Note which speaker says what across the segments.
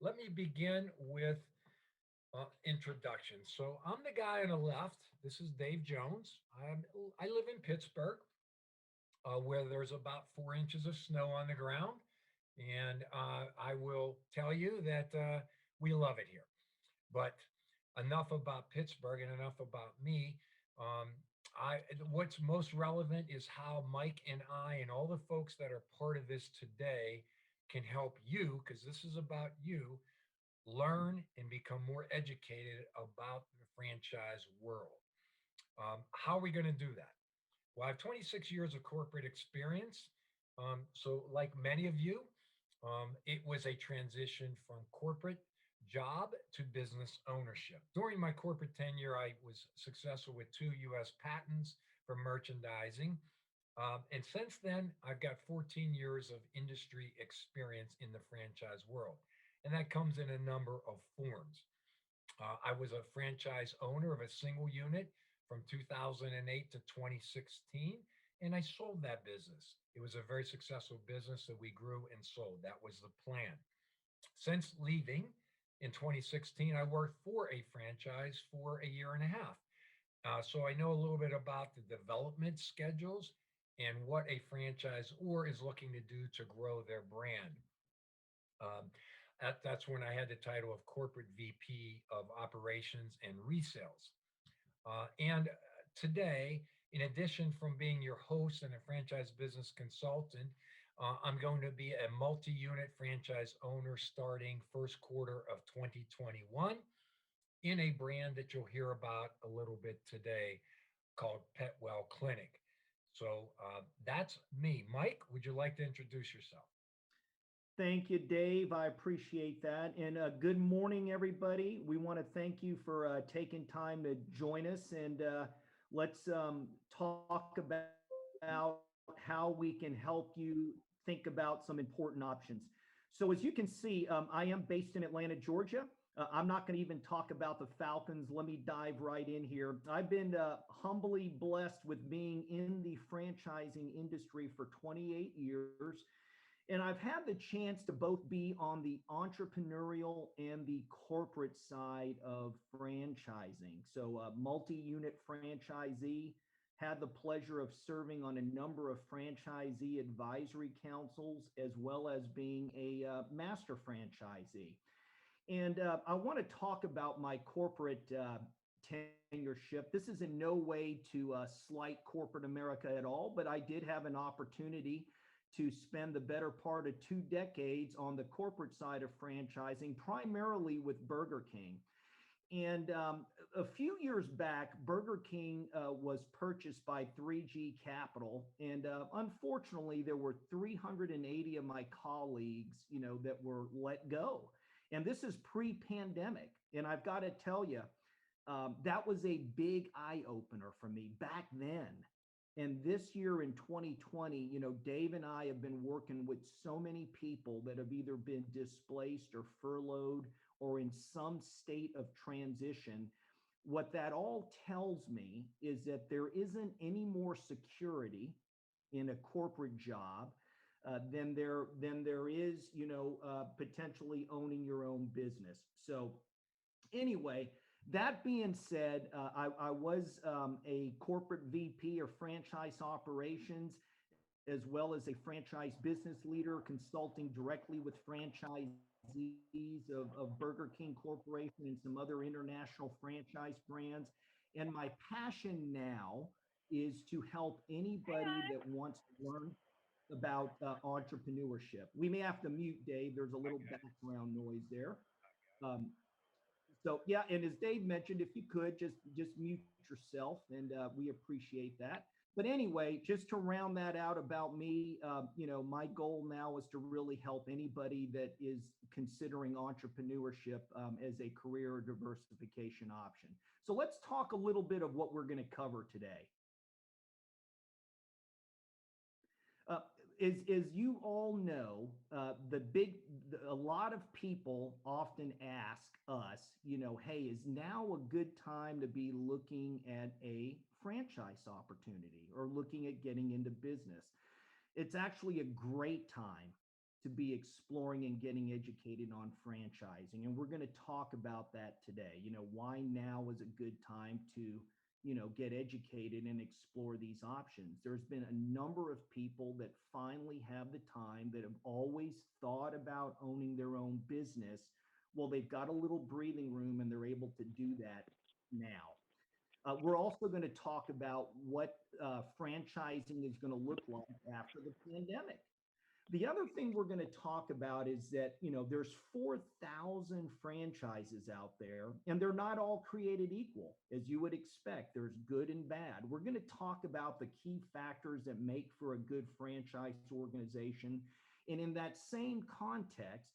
Speaker 1: let me begin with introduction. So I'm the guy on the left. This is Dave Jones. I live in Pittsburgh, where there's about 4 inches of snow on the ground, and I will tell you that we love it here. But enough about Pittsburgh and enough about me. Um, what's most relevant is how Mike and I and all the folks that are part of this today can help you, because this is about you, learn and become more educated about the franchise world. How are we going to do that? Well, I have 26 years of corporate experience. So, like many of you, it was a transition from corporate job to business ownership. During my corporate tenure, I was successful with 2 U.S. patents for merchandising. And since then, I've got 14 years of industry experience in the franchise world. And that comes in a number of forms. I was a franchise owner of a single unit from 2008 to 2016, and I sold that business. It was a very successful business that we grew and sold. That was the plan. Since leaving in 2016, I worked for a franchise for a year and a half. So I know a little bit about the development schedules and what a franchisor is looking to do to grow their brand. Um, that's when I had the title of Corporate VP of Operations and Resales. And today, in addition from being your host and a franchise business consultant, I'm going to be a multi-unit franchise owner starting first quarter of 2021 in a brand that you'll hear about a little bit today called Petwell Clinic. So that's me. Mike, would you like to introduce yourself?
Speaker 2: Thank you, Dave. I appreciate that. And good morning, everybody. We want to thank you for taking time to join us. And let's talk about how we can help you think about some important options. So as you can see, I am based in Atlanta, Georgia. I'm not going to even talk about the Falcons. Let me dive right in here. I've been humbly blessed with being in the franchising industry for 28 years. And I've had the chance to both be on the entrepreneurial and the corporate side of franchising. So a multi-unit franchisee, had the pleasure of serving on a number of franchisee advisory councils, as well as being a master franchisee. And I want to talk about my corporate tenureship. This is in no way to slight corporate America at all, but I did have an opportunity to spend the better part of 2 decades on the corporate side of franchising, primarily with Burger King. And a few years back, Burger King was purchased by 3G Capital. And unfortunately, there were 380 of my colleagues, that were let go. And this is pre-pandemic. And I've got to tell you, that was a big eye opener for me back then. And this year in 2020, Dave and I have been working with so many people that have either been displaced or furloughed or in some state of transition. What that all tells me is that there isn't any more security in a corporate job than there is, potentially owning your own business. So anyway, that being said, I was a corporate VP of franchise operations, as well as a franchise business leader, consulting directly with franchisees of Burger King Corporation and some other international franchise brands. And my passion now is to help anybody that wants to learn about entrepreneurship. We may have to mute Dave. There's a little background noise there. So yeah, and as Dave mentioned, if you could just mute yourself, and we appreciate that. But anyway, just to round that out about me, my goal now is to really help anybody that is considering entrepreneurship as a career diversification option. So let's talk a little bit of what we're going to cover today. As you all know, a lot of people often ask us, hey, is now a good time to be looking at a franchise opportunity or looking at getting into business? It's actually a great time. to be exploring and getting educated on franchising. And we're going to talk about that today. Why now is a good time to, get educated and explore these options. There's been a number of people that finally have the time that have always thought about owning their own business. Well, they've got a little breathing room and they're able to do that now. We're also going to talk about what franchising is going to look like after the pandemic. The other thing we're going to talk about is that, there's 4,000 franchises out there, and they're not all created equal, as you would expect. There's good and bad. We're going to talk about the key factors that make for a good franchise organization. And in that same context,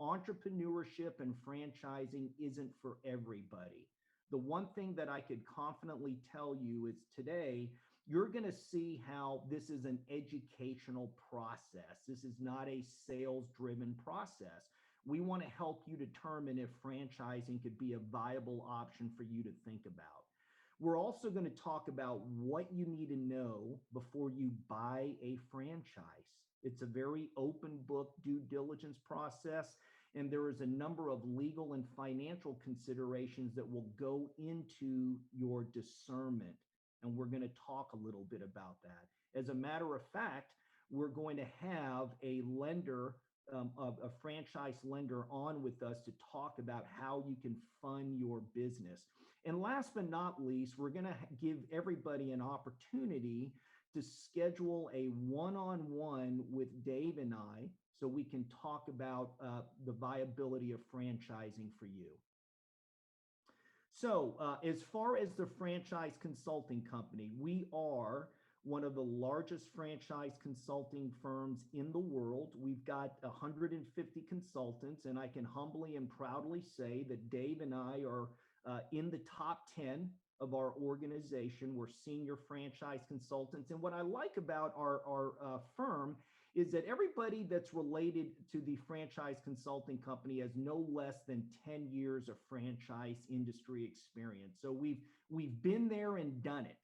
Speaker 2: entrepreneurship and franchising isn't for everybody. The one thing that I could confidently tell you is today, you're going to see how this is an educational process. This is not a sales-driven process. We want to help you determine if franchising could be a viable option for you to think about. We're also going to talk about what you need to know before you buy a franchise. It's a very open book due diligence process, and there is a number of legal and financial considerations that will go into your discernment. And we're going to talk a little bit about that. As a matter of fact, we're going to have a lender, a franchise lender on with us to talk about how you can fund your business. And last but not least, we're going to give everybody an opportunity to schedule a one-on-one with Dave and I so we can talk about the viability of franchising for you. So as far as the franchise consulting company, we are one of the largest franchise consulting firms in the world. We've got 150 consultants, and I can humbly and proudly say that Dave and I are in the top 10 of our organization. We're senior franchise consultants. And what I like about our firm is that everybody that's related to the franchise consulting company has no less than 10 years of franchise industry experience. So we've been there and done it.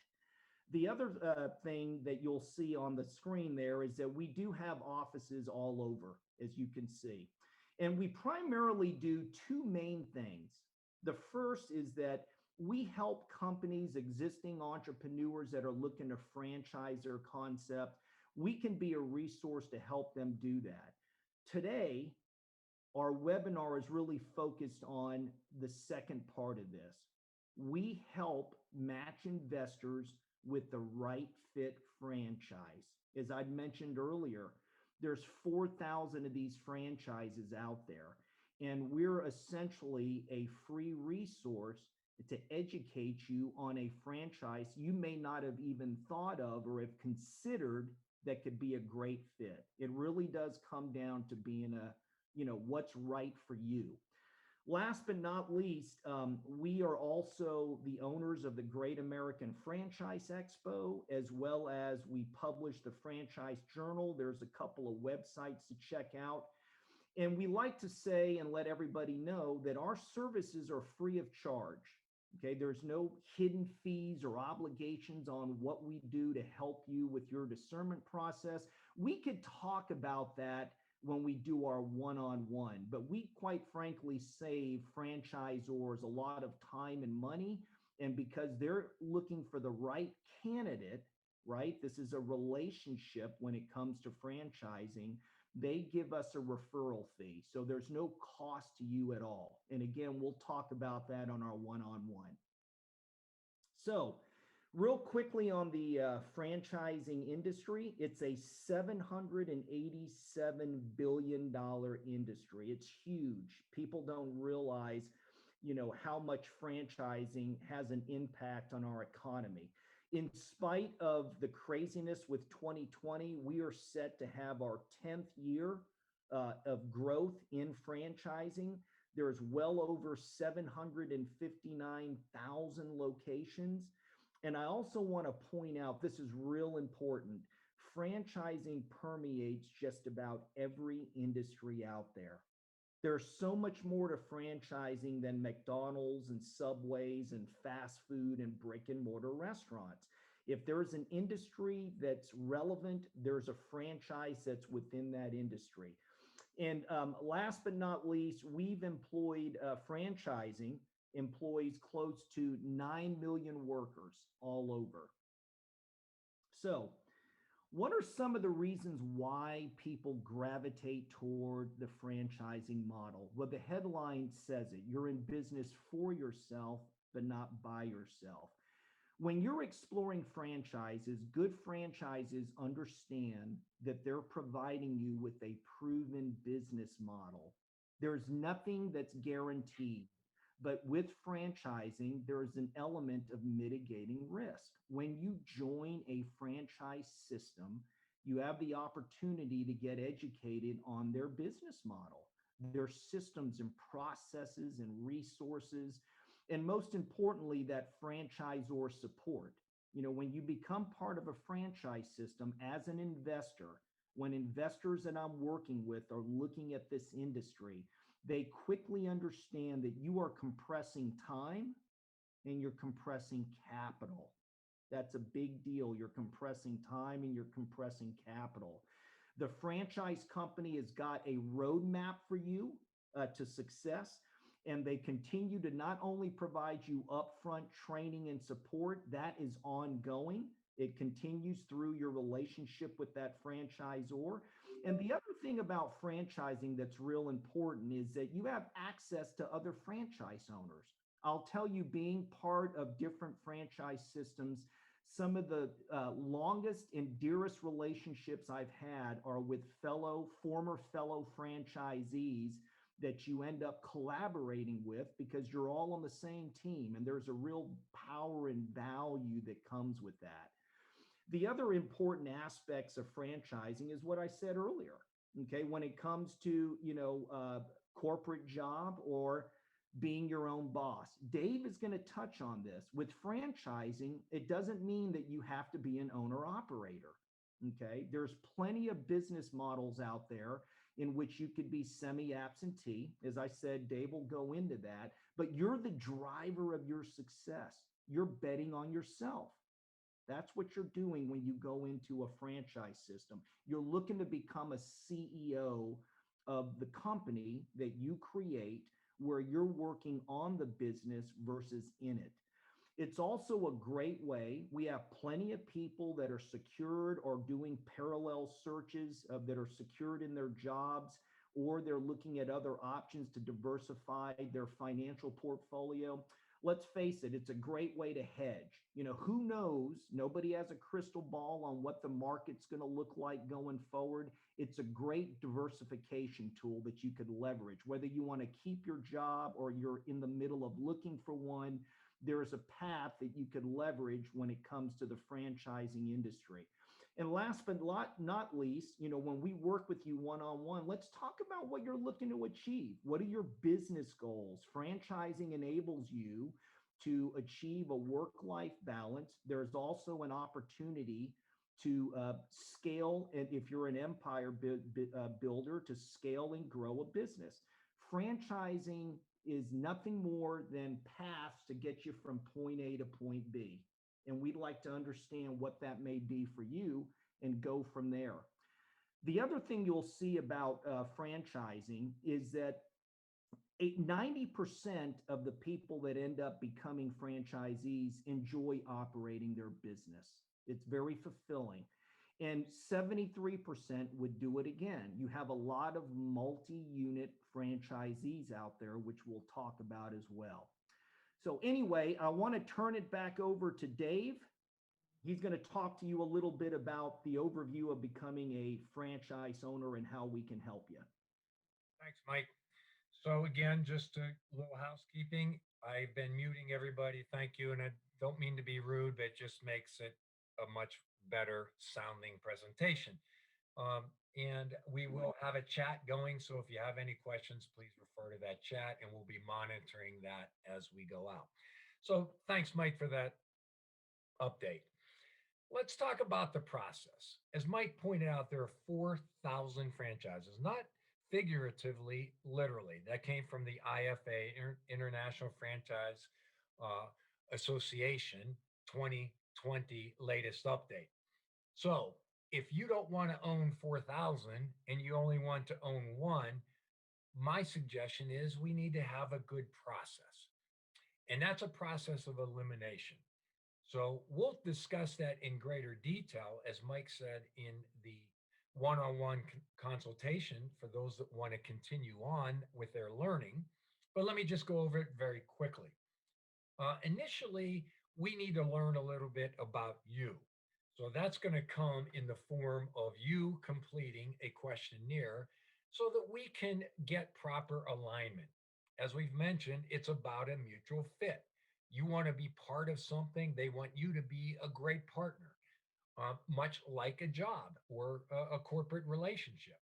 Speaker 2: The other thing that you'll see on the screen there is that we do have offices all over, as you can see. And we primarily do two main things. The first is that we help companies, existing entrepreneurs that are looking to franchise their concept. We can be a resource to help them do that. Today, our webinar is really focused on the second part of this. We help match investors with the right fit franchise. As I mentioned earlier, there's 4,000 of these franchises out there, and we're essentially a free resource to educate you on a franchise you may not have even thought of or have considered that could be a great fit. It really does come down to being what's right for you. Last but not least, we are also the owners of the Great American Franchise Expo, as well as we publish the Franchise Journal. There's a couple of websites to check out. And we like to say and let everybody know that our services are free of charge. Okay, there's no hidden fees or obligations on what we do to help you with your discernment process. We could talk about that when we do our one-on-one, but we quite frankly save franchisors a lot of time and money. And because they're looking for the right candidate, right? This is a relationship when it comes to franchising. They give us a referral fee. So there's no cost to you at all. And again, we'll talk about that on our one-on-one. So real quickly on the franchising industry, it's a $787 billion industry. It's huge. People don't realize, how much franchising has an impact on our economy. In spite of the craziness with 2020, we are set to have our 10th year of growth in franchising. There's well over 759,000 locations. And I also want to point out, this is real important, franchising permeates just about every industry out there. There's so much more to franchising than McDonald's and Subways and fast food and brick and mortar restaurants. If there's an industry that's relevant, there's a franchise that's within that industry. And last but not least, we've employed franchising employs close to 9 million workers all over. So, what are some of the reasons why people gravitate toward the franchising model? Well, the headline says it. You're in business for yourself, but not by yourself. When you're exploring franchises, good franchises understand that they're providing you with a proven business model. There's nothing that's guaranteed, but with franchising, there's an element of mitigating risk. When you join a franchise system, you have the opportunity to get educated on their business model, their systems and processes and resources, and most importantly, that franchisor support. When you become part of a franchise system as an investor, when investors that I'm working with are looking at this industry, they quickly understand that you are compressing time and you're compressing capital. That's a big deal. You're compressing time and you're compressing capital. The franchise company has got a roadmap for you to success, and they continue to not only provide you upfront training and support, that is ongoing. It continues through your relationship with that franchisor. And the other thing about franchising that's real important is that you have access to other franchise owners. I'll tell you, being part of different franchise systems, some of the longest and dearest relationships I've had are with former fellow franchisees that you end up collaborating with because you're all on the same team, and there's a real power and value that comes with that. The other important aspects of franchising is what I said earlier. Okay, when it comes to corporate job or being your own boss, Dave is going to touch on this. With franchising, it doesn't mean that you have to be an owner operator. Okay, there's plenty of business models out there in which you could be semi-absentee. As I said, Dave will go into that, but you're the driver of your success. You're betting on yourself. That's what you're doing when you go into a franchise system. You're looking to become a CEO of the company that you create, where you're working on the business versus in it. It's also a great way. We have plenty of people that are secured or doing parallel searches that are secured in their jobs, or they're looking at other options to diversify their financial portfolio. Let's face it, it's a great way to hedge. Who knows? Nobody has a crystal ball on what the market's going to look like going forward. It's a great diversification tool that you could leverage. Whether you want to keep your job or you're in the middle of looking for one, there is a path that you could leverage when it comes to the franchising industry. And last but not least, when we work with you one-on-one, let's talk about what you're looking to achieve. What are your business goals? Franchising enables you to achieve a work-life balance. There's also an opportunity to scale, and if you're an empire builder, to scale and grow a business. Franchising is nothing more than paths to get you from point A to point B. And we'd like to understand what that may be for you and go from there. The other thing you'll see about franchising is that 90% of the people that end up becoming franchisees enjoy operating their business. It's very fulfilling. And 73% would do it again. You have a lot of multi-unit franchisees out there, which we'll talk about as well. So anyway, I want to turn it back over to Dave. He's going to talk to you a little bit about the overview of becoming a franchise owner and how we can help you.
Speaker 1: Thanks, Mike. So again, just a little housekeeping. I've been muting everybody. Thank you. And I don't mean to be rude, but it just makes it a much better sounding presentation. And we will have a chat going. So if you have any questions, please refer to that chat and we'll be monitoring that as we go out. So thanks, Mike, for that update. Let's talk about the process. As Mike pointed out, there are 4,000 franchises, not figuratively, literally. That came from the IFA, International Franchise Association 2020 latest update. So If you don't want to own 4,000 and you only want to own one, my suggestion is we need to have a good process. And that's a process of elimination. So we'll discuss that in greater detail, as Mike said, in the one on one consultation for those that want to continue on with their learning. But let me just go over it very quickly. Initially, we need to learn a little bit about you. So that's going to come in the form of you completing a questionnaire so that we can get proper alignment. As we've mentioned, it's about a mutual fit. You want to be part of something, they want you to be a great partner, much like a job or a corporate relationship.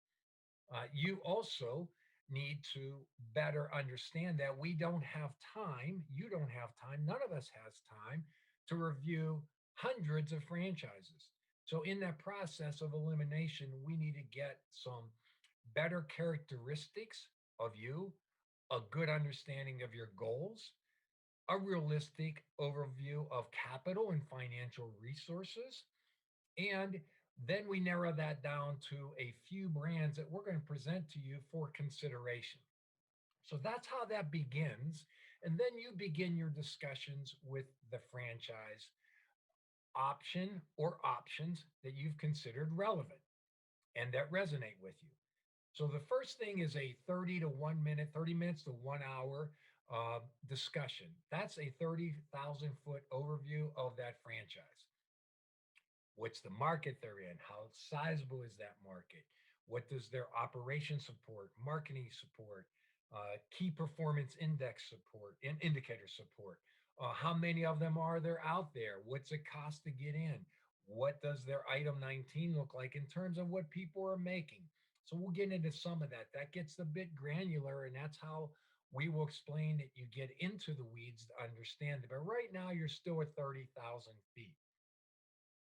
Speaker 1: You also need to better understand that we don't have time, you don't have time, none of us has time to review hundreds of franchises. So, in that process of elimination, we need to get some better characteristics of you, a good understanding of your goals, a realistic overview of capital and financial resources, and then we narrow that down to a few brands that we're going to present to you for consideration. So that's how that begins. And then you begin your discussions with the franchise option or options that you've considered relevant and that resonate with you. So the first thing is a 30 to 1 minute, 30 minutes to 1 hour discussion. That's a 30,000 foot overview of that franchise. What's the market they're in? How sizable is that market? What does their operation support, marketing support, key performance index support, and indicator support? How many of them are there out there? What's it cost to get in? What does their item 19 look like in terms of what people are making? So we'll get into some of that. That gets a bit granular, and that's how we will explain that you get into the weeds to understand it. But right now, you're still at 30,000 feet.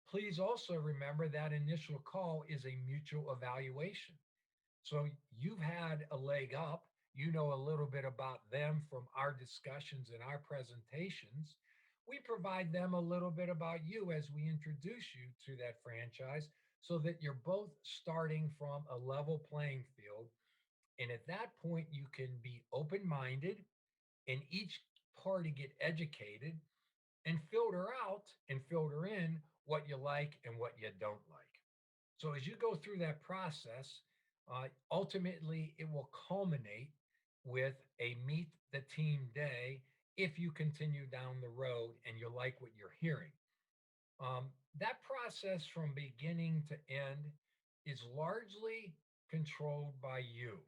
Speaker 1: Please also remember that initial call is a mutual evaluation. So you've had a leg up. You know a little bit about them from our discussions and our presentations. We provide them a little bit about you as we introduce you to that franchise so that you're both starting from a level playing field. And at that point, you can be open minded and each party get educated and filter out and filter in what you like and what you don't like. So as you go through that process, ultimately it will culminate with a meet the team day if you continue down the road and you like what you're hearing. Um, that process from beginning to end is largely controlled by you.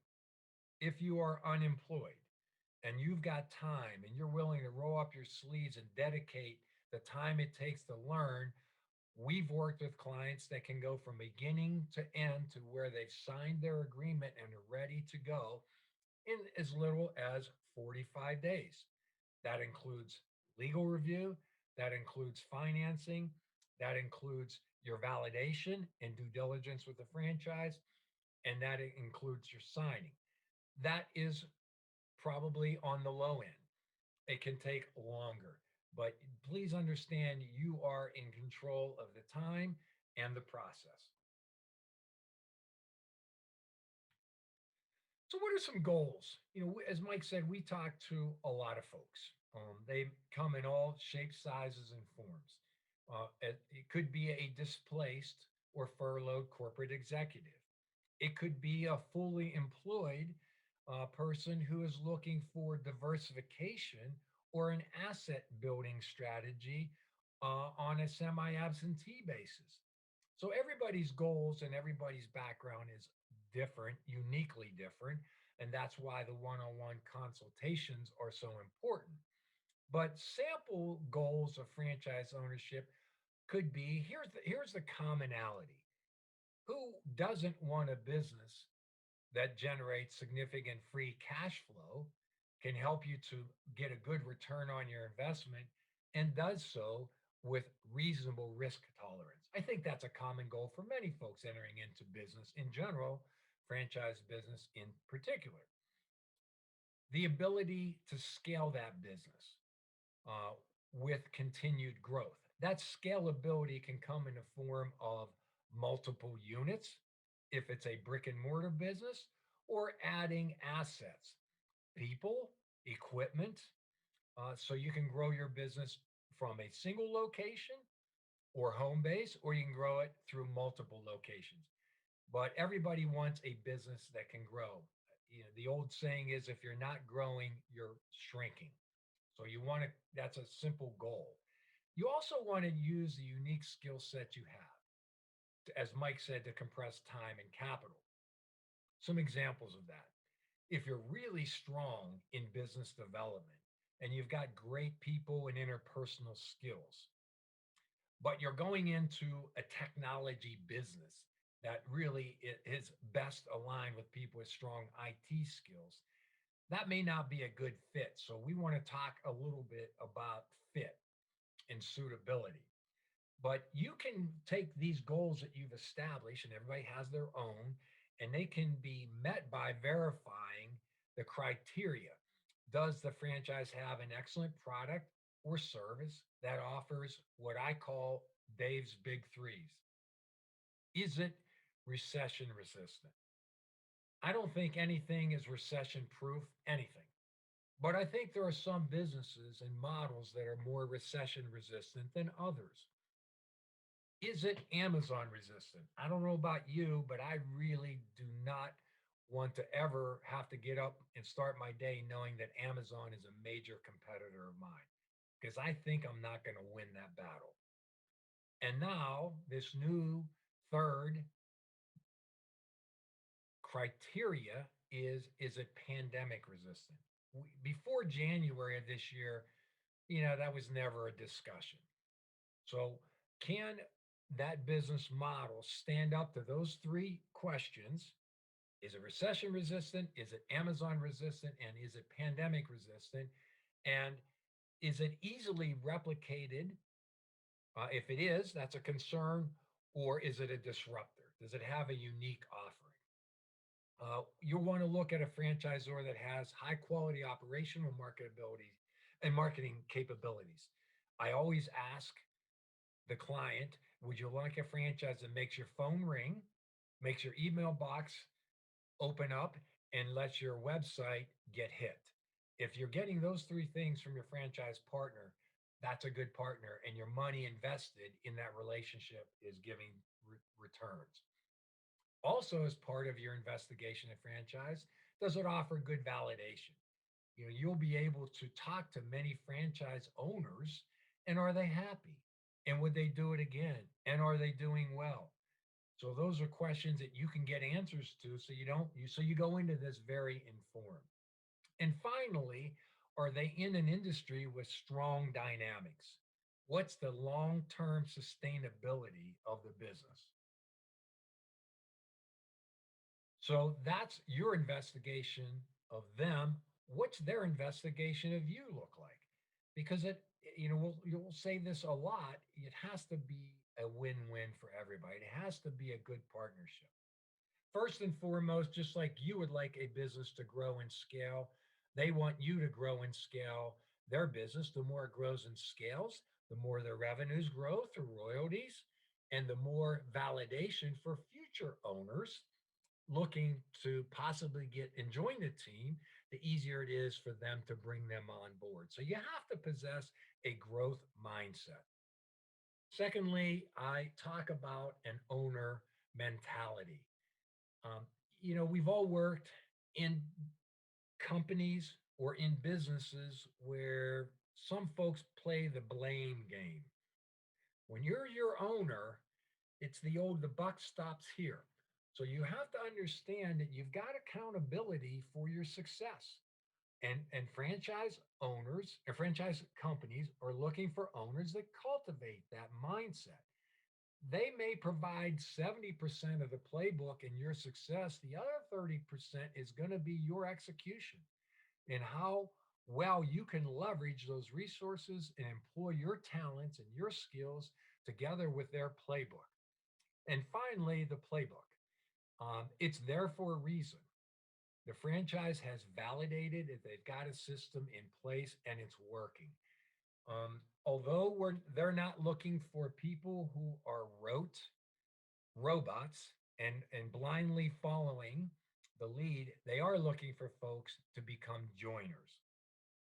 Speaker 1: If you are unemployed and you've got time and you're willing to roll up your sleeves and dedicate the time it takes to learn, we've worked with clients that can go from beginning to end to where they've signed their agreement and are ready to go in as little as 45 days. That includes legal review, that includes financing, that includes your validation and due diligence with the franchise, and that includes your signing. That is probably on the low end. It can take longer, but please understand you are in control of the time and the process. So, what are some goals? As Mike said, we talk to a lot of folks. They come in all shapes, sizes, and forms. It could be a displaced or furloughed corporate executive. It could be a fully employed person who is looking for diversification or an asset building strategy on a semi absentee basis. So everybody's goals and everybody's background is different, uniquely different. And that's why the one on one consultations are so important. But sample goals of franchise ownership could be here's the commonality. Who doesn't want a business that generates significant free cash flow, can help you to get a good return on your investment, and does so with reasonable risk tolerance? I think that's a common goal for many folks entering into business in general, franchise business in particular. The ability to scale that business with continued growth. That scalability can come in the form of multiple units if it's a brick and mortar business, or adding assets, people, equipment, so you can grow your business from a single location or home base, or you can grow it through multiple locations. But everybody wants a business that can grow. You know, the old saying is if you're not growing, you're shrinking. So you want to, that's a simple goal. You also want to use the unique skill set you have, as Mike said, to compress time and capital. Some examples of that. If you're really strong in business development and you've got great people and interpersonal skills, but you're going into a technology business that really is best aligned with people with strong IT skills, that may not be a good fit. So we want to talk a little bit about fit and suitability. But you can take these goals that you've established, and everybody has their own, and they can be met by verifying the criteria. Does the franchise have an excellent product or service that offers what I call Dave's big threes? Is it recession resistant? I don't think anything is recession proof, anything. But I think there are some businesses and models that are more recession resistant than others. Is it Amazon resistant? I don't know about you, but I really do not want to ever have to get up and start my day knowing that Amazon is a major competitor of mine because I think I'm not going to win that battle. And now, this new third criteria is it pandemic resistant? Before January of this year, that was never a discussion. So, can that business model stand up to those three questions? Is it recession resistant? Is it Amazon resistant? And is it pandemic resistant? And is it easily replicated? If it is, that's a concern. Or is it a disruptor? Does it have a unique offering? You'll want to look at a franchisor that has high quality operational marketability and marketing capabilities. I always ask the client, would you like a franchise that makes your phone ring, makes your email box open up, and lets your website get hit? If you're getting those three things from your franchise partner, that's a good partner, and your money invested in that relationship is giving returns. Also, as part of your investigation of franchise, does it offer good validation? You'll be able to talk to many franchise owners, and are they happy? And would they do it again? And are they doing well? So those are questions that you can get answers to, so you don't you so you go into this very informed. And finally, are they in an industry with strong dynamics? What's the long-term sustainability of the business? So that's your investigation of them. What's their investigation of you look like? Because you'll say this a lot. It has to be a win-win for everybody. It has to be a good partnership. First and foremost, just like you would like a business to grow and scale, they want you to grow and scale their business. The more it grows and scales, the more their revenues grow through royalties, and the more validation for future owners looking to possibly get and join the team, the easier it is for them to bring them on board. So you have to possess a growth mindset. Secondly, I talk about an owner mentality. Um, we've all worked in companies or in businesses where some folks play the blame game. When you're your owner, it's the buck stops here. So you have to understand that you've got accountability for your success. And franchise owners and franchise companies are looking for owners that cultivate that mindset. They may provide 70% of the playbook in your success. The other 30% is going to be your execution and how well you can leverage those resources and employ your talents and your skills together with their playbook. And finally, the playbook. It's there for a reason. The franchise has validated that they've got a system in place and it's working. Although they're not looking for people who are rote, robots and blindly following the lead. They are looking for folks to become joiners,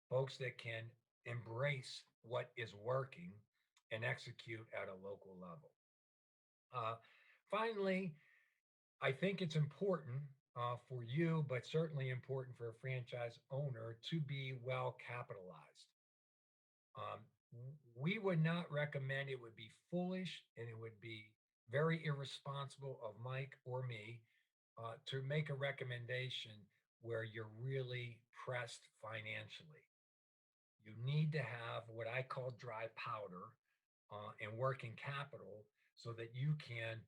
Speaker 1: folks that can embrace what is working and execute at a local level. Uh, Finally, I think it's important for you, but certainly important for a franchise owner to be well capitalized. Um, we would not recommend, it would be foolish and it would be very irresponsible of Mike or me to make a recommendation where you're really pressed financially. You need to have what I call dry powder and working capital so that you can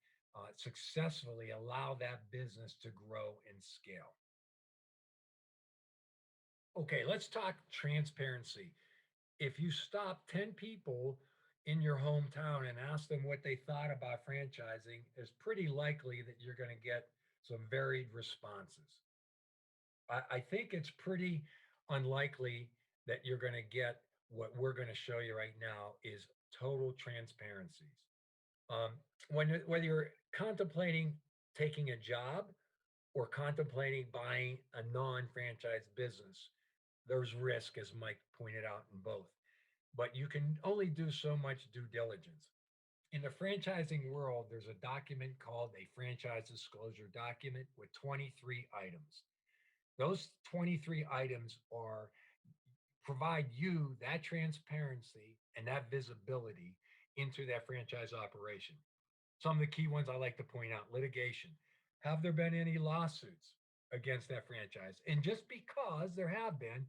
Speaker 1: successfully allow that business to grow and scale. Okay, let's talk transparency. If you stop 10 people in your hometown and ask them what they thought about franchising, it's pretty likely that you're going to get some varied responses. I think it's pretty unlikely that you're going to get what we're going to show you right now is total transparencies. Um, whether you're contemplating taking a job or contemplating buying a non-franchise business, there's risk, as Mike pointed out, in both. But you can only do so much due diligence. In the franchising world, there's a document called a franchise disclosure document with 23 items. Those 23 items are provide you that transparency and that visibility into that franchise operation. Some of the key ones I like to point out: litigation. Have there been any lawsuits against that franchise? And just because there have been,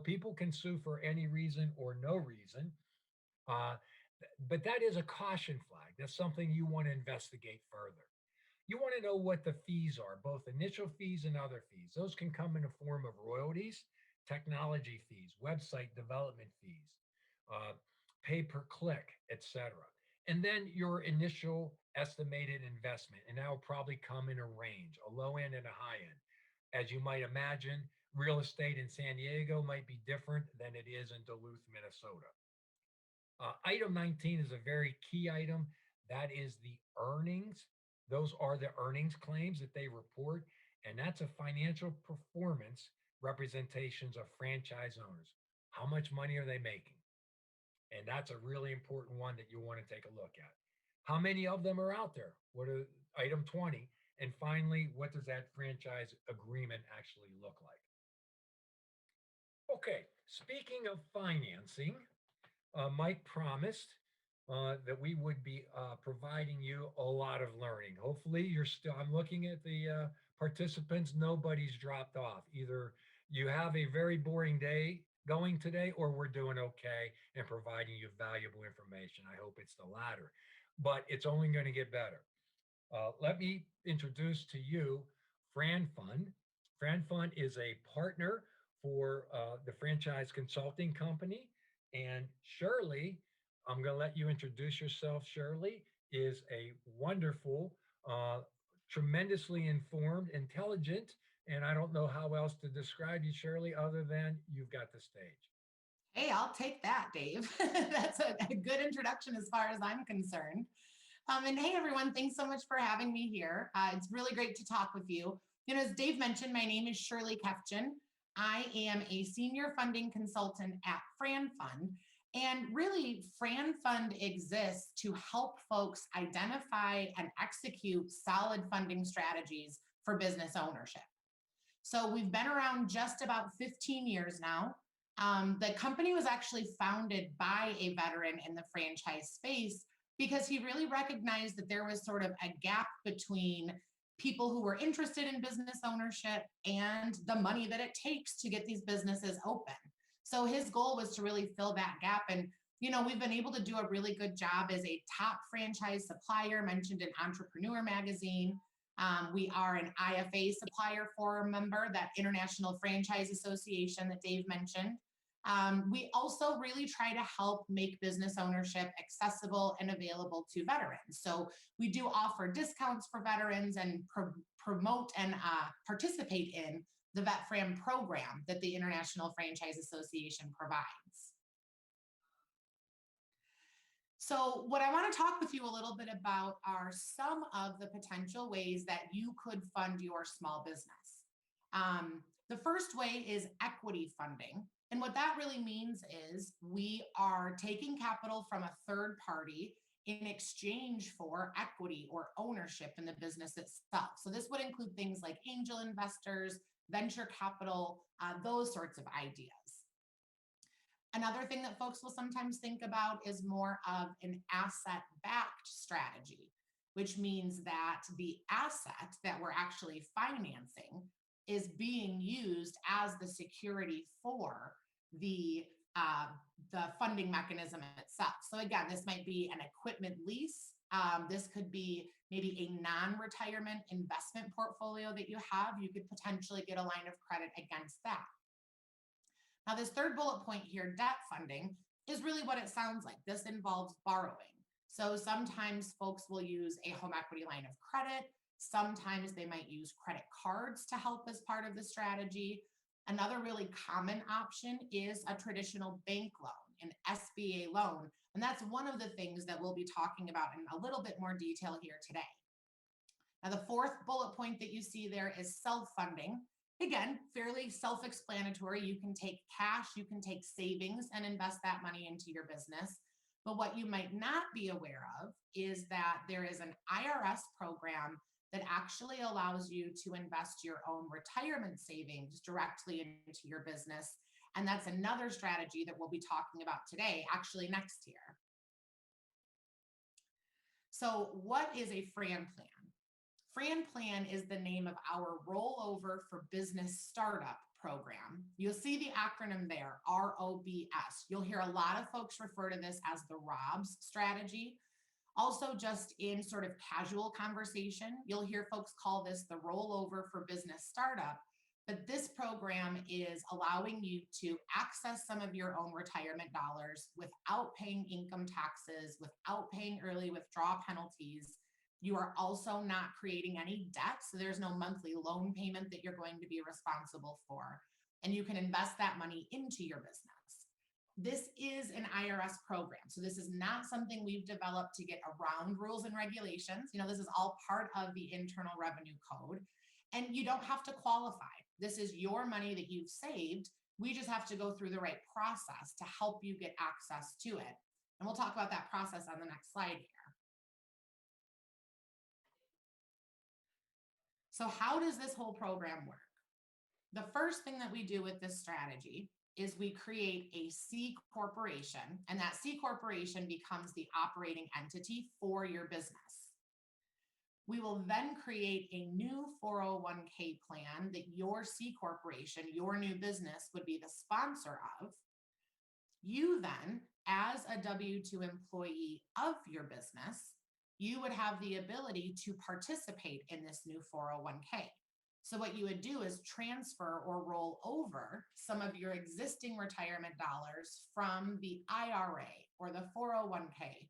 Speaker 1: people can sue for any reason or no reason. Uh, but that is a caution flag. That's something you want to investigate further. You want to know what the fees are, both initial fees and other fees. Those can come in the form of royalties, technology fees, website development fees, uh, pay per click, etc. And then your initial estimated investment, and that will probably come in a range, a low end and a high end. As you might imagine, real estate in San Diego might be different than it is in Duluth, Minnesota. Item 19 is a very key item. That is the earnings. Those are the earnings claims that they report, and that's a financial performance representations of franchise owners. How much money are they making? And that's a really important one that you want to take a look at. How many of them are out there? What are item 20? And finally, what does that franchise agreement actually look like? Okay, speaking of financing, Mike promised that we would be providing you a lot of learning. Hopefully, you're still, I'm looking at the participants, nobody's dropped off. Either you have a very boring day going today, or we're doing okay and providing you valuable information. I hope it's the latter, but it's only going to get better. Let me introduce to you Fran Fund. Fran Fund is a partner for the franchise consulting company. And Shirley, I'm going to let you introduce yourself. Shirley is a wonderful, tremendously informed, intelligent, and I don't know how else to describe you, Shirley, other than you've got the stage.
Speaker 3: Hey, I'll take that, Dave. That's a good introduction as far as I'm concerned. And hey, everyone, thanks so much for having me here. It's really great to talk with you. As Dave mentioned, my name is Shirley Kefchin. I am a senior funding consultant at Fran Fund. And really, Fran Fund exists to help folks identify and execute solid funding strategies for business ownership. So we've been around just about 15 years now. The company was actually founded by a veteran in the franchise space because he really recognized that there was sort of a gap between people who were interested in business ownership and the money that it takes to get these businesses open. So his goal was to really fill that gap. And, we've been able to do a really good job as a top franchise supplier mentioned in Entrepreneur Magazine. We are an IFA supplier forum member, that International Franchise Association that Dave mentioned. We also really try to help make business ownership accessible and available to veterans. So we do offer discounts for veterans and promote and participate in the VetFran program that the International Franchise Association provides. So what I want to talk with you a little bit about are some of the potential ways that you could fund your small business. The first way is equity funding. And what that really means is we are taking capital from a third party in exchange for equity or ownership in the business itself. So this would include things like angel investors, venture capital, those sorts of ideas. Another thing that folks will sometimes think about is more of an asset-backed strategy, which means that the asset that we're actually financing is being used as the security for the funding mechanism itself. So again, this might be an equipment lease. This could be maybe a non-retirement investment portfolio that you have. You could potentially get a line of credit against that. Now, this third bullet point here, debt funding, is really what it sounds like. This involves borrowing. So sometimes folks will use a home equity line of credit. Sometimes they might use credit cards to help as part of the strategy. Another really common option is a traditional bank loan, an SBA loan. And that's one of the things that we'll be talking about in a little bit more detail here today. Now, the fourth bullet point that you see there is self-funding. Again, fairly self-explanatory. You can take cash, you can take savings and invest that money into your business. But what you might not be aware of is that there is an IRS program that actually allows you to invest your own retirement savings directly into your business. And that's another strategy that we'll be talking about today, actually next year. So what is a Fran plan? Fran Plan is the name of our Rollover for Business Startup program. You'll see the acronym there, ROBS. You'll hear a lot of folks refer to this as the ROBS strategy. Also, just in sort of casual conversation, you'll hear folks call this the Rollover for Business Startup. But this program is allowing you to access some of your own retirement dollars without paying income taxes, without paying early withdrawal penalties. You are also not creating any debt, so there's no monthly loan payment that you're going to be responsible for, and you can invest that money into your business. This is an IRS program, so this is not something we've developed to get around rules and regulations. You know, this is all part of the Internal Revenue Code, and you don't have to qualify. This is your money that you've saved. We just have to go through the right process to help you get access to it, and we'll talk about that process on the next slide here. So how does this whole program work? The first thing that we do with this strategy is we create a C corporation, and that C corporation becomes the operating entity for your business. We will then create a new 401k plan that your C corporation, your new business, would be the sponsor of. You then, as a W-2 employee of your business, you would have the ability to participate in this new 401k. So what you would do is transfer or roll over some of your existing retirement dollars from the IRA or the 401k.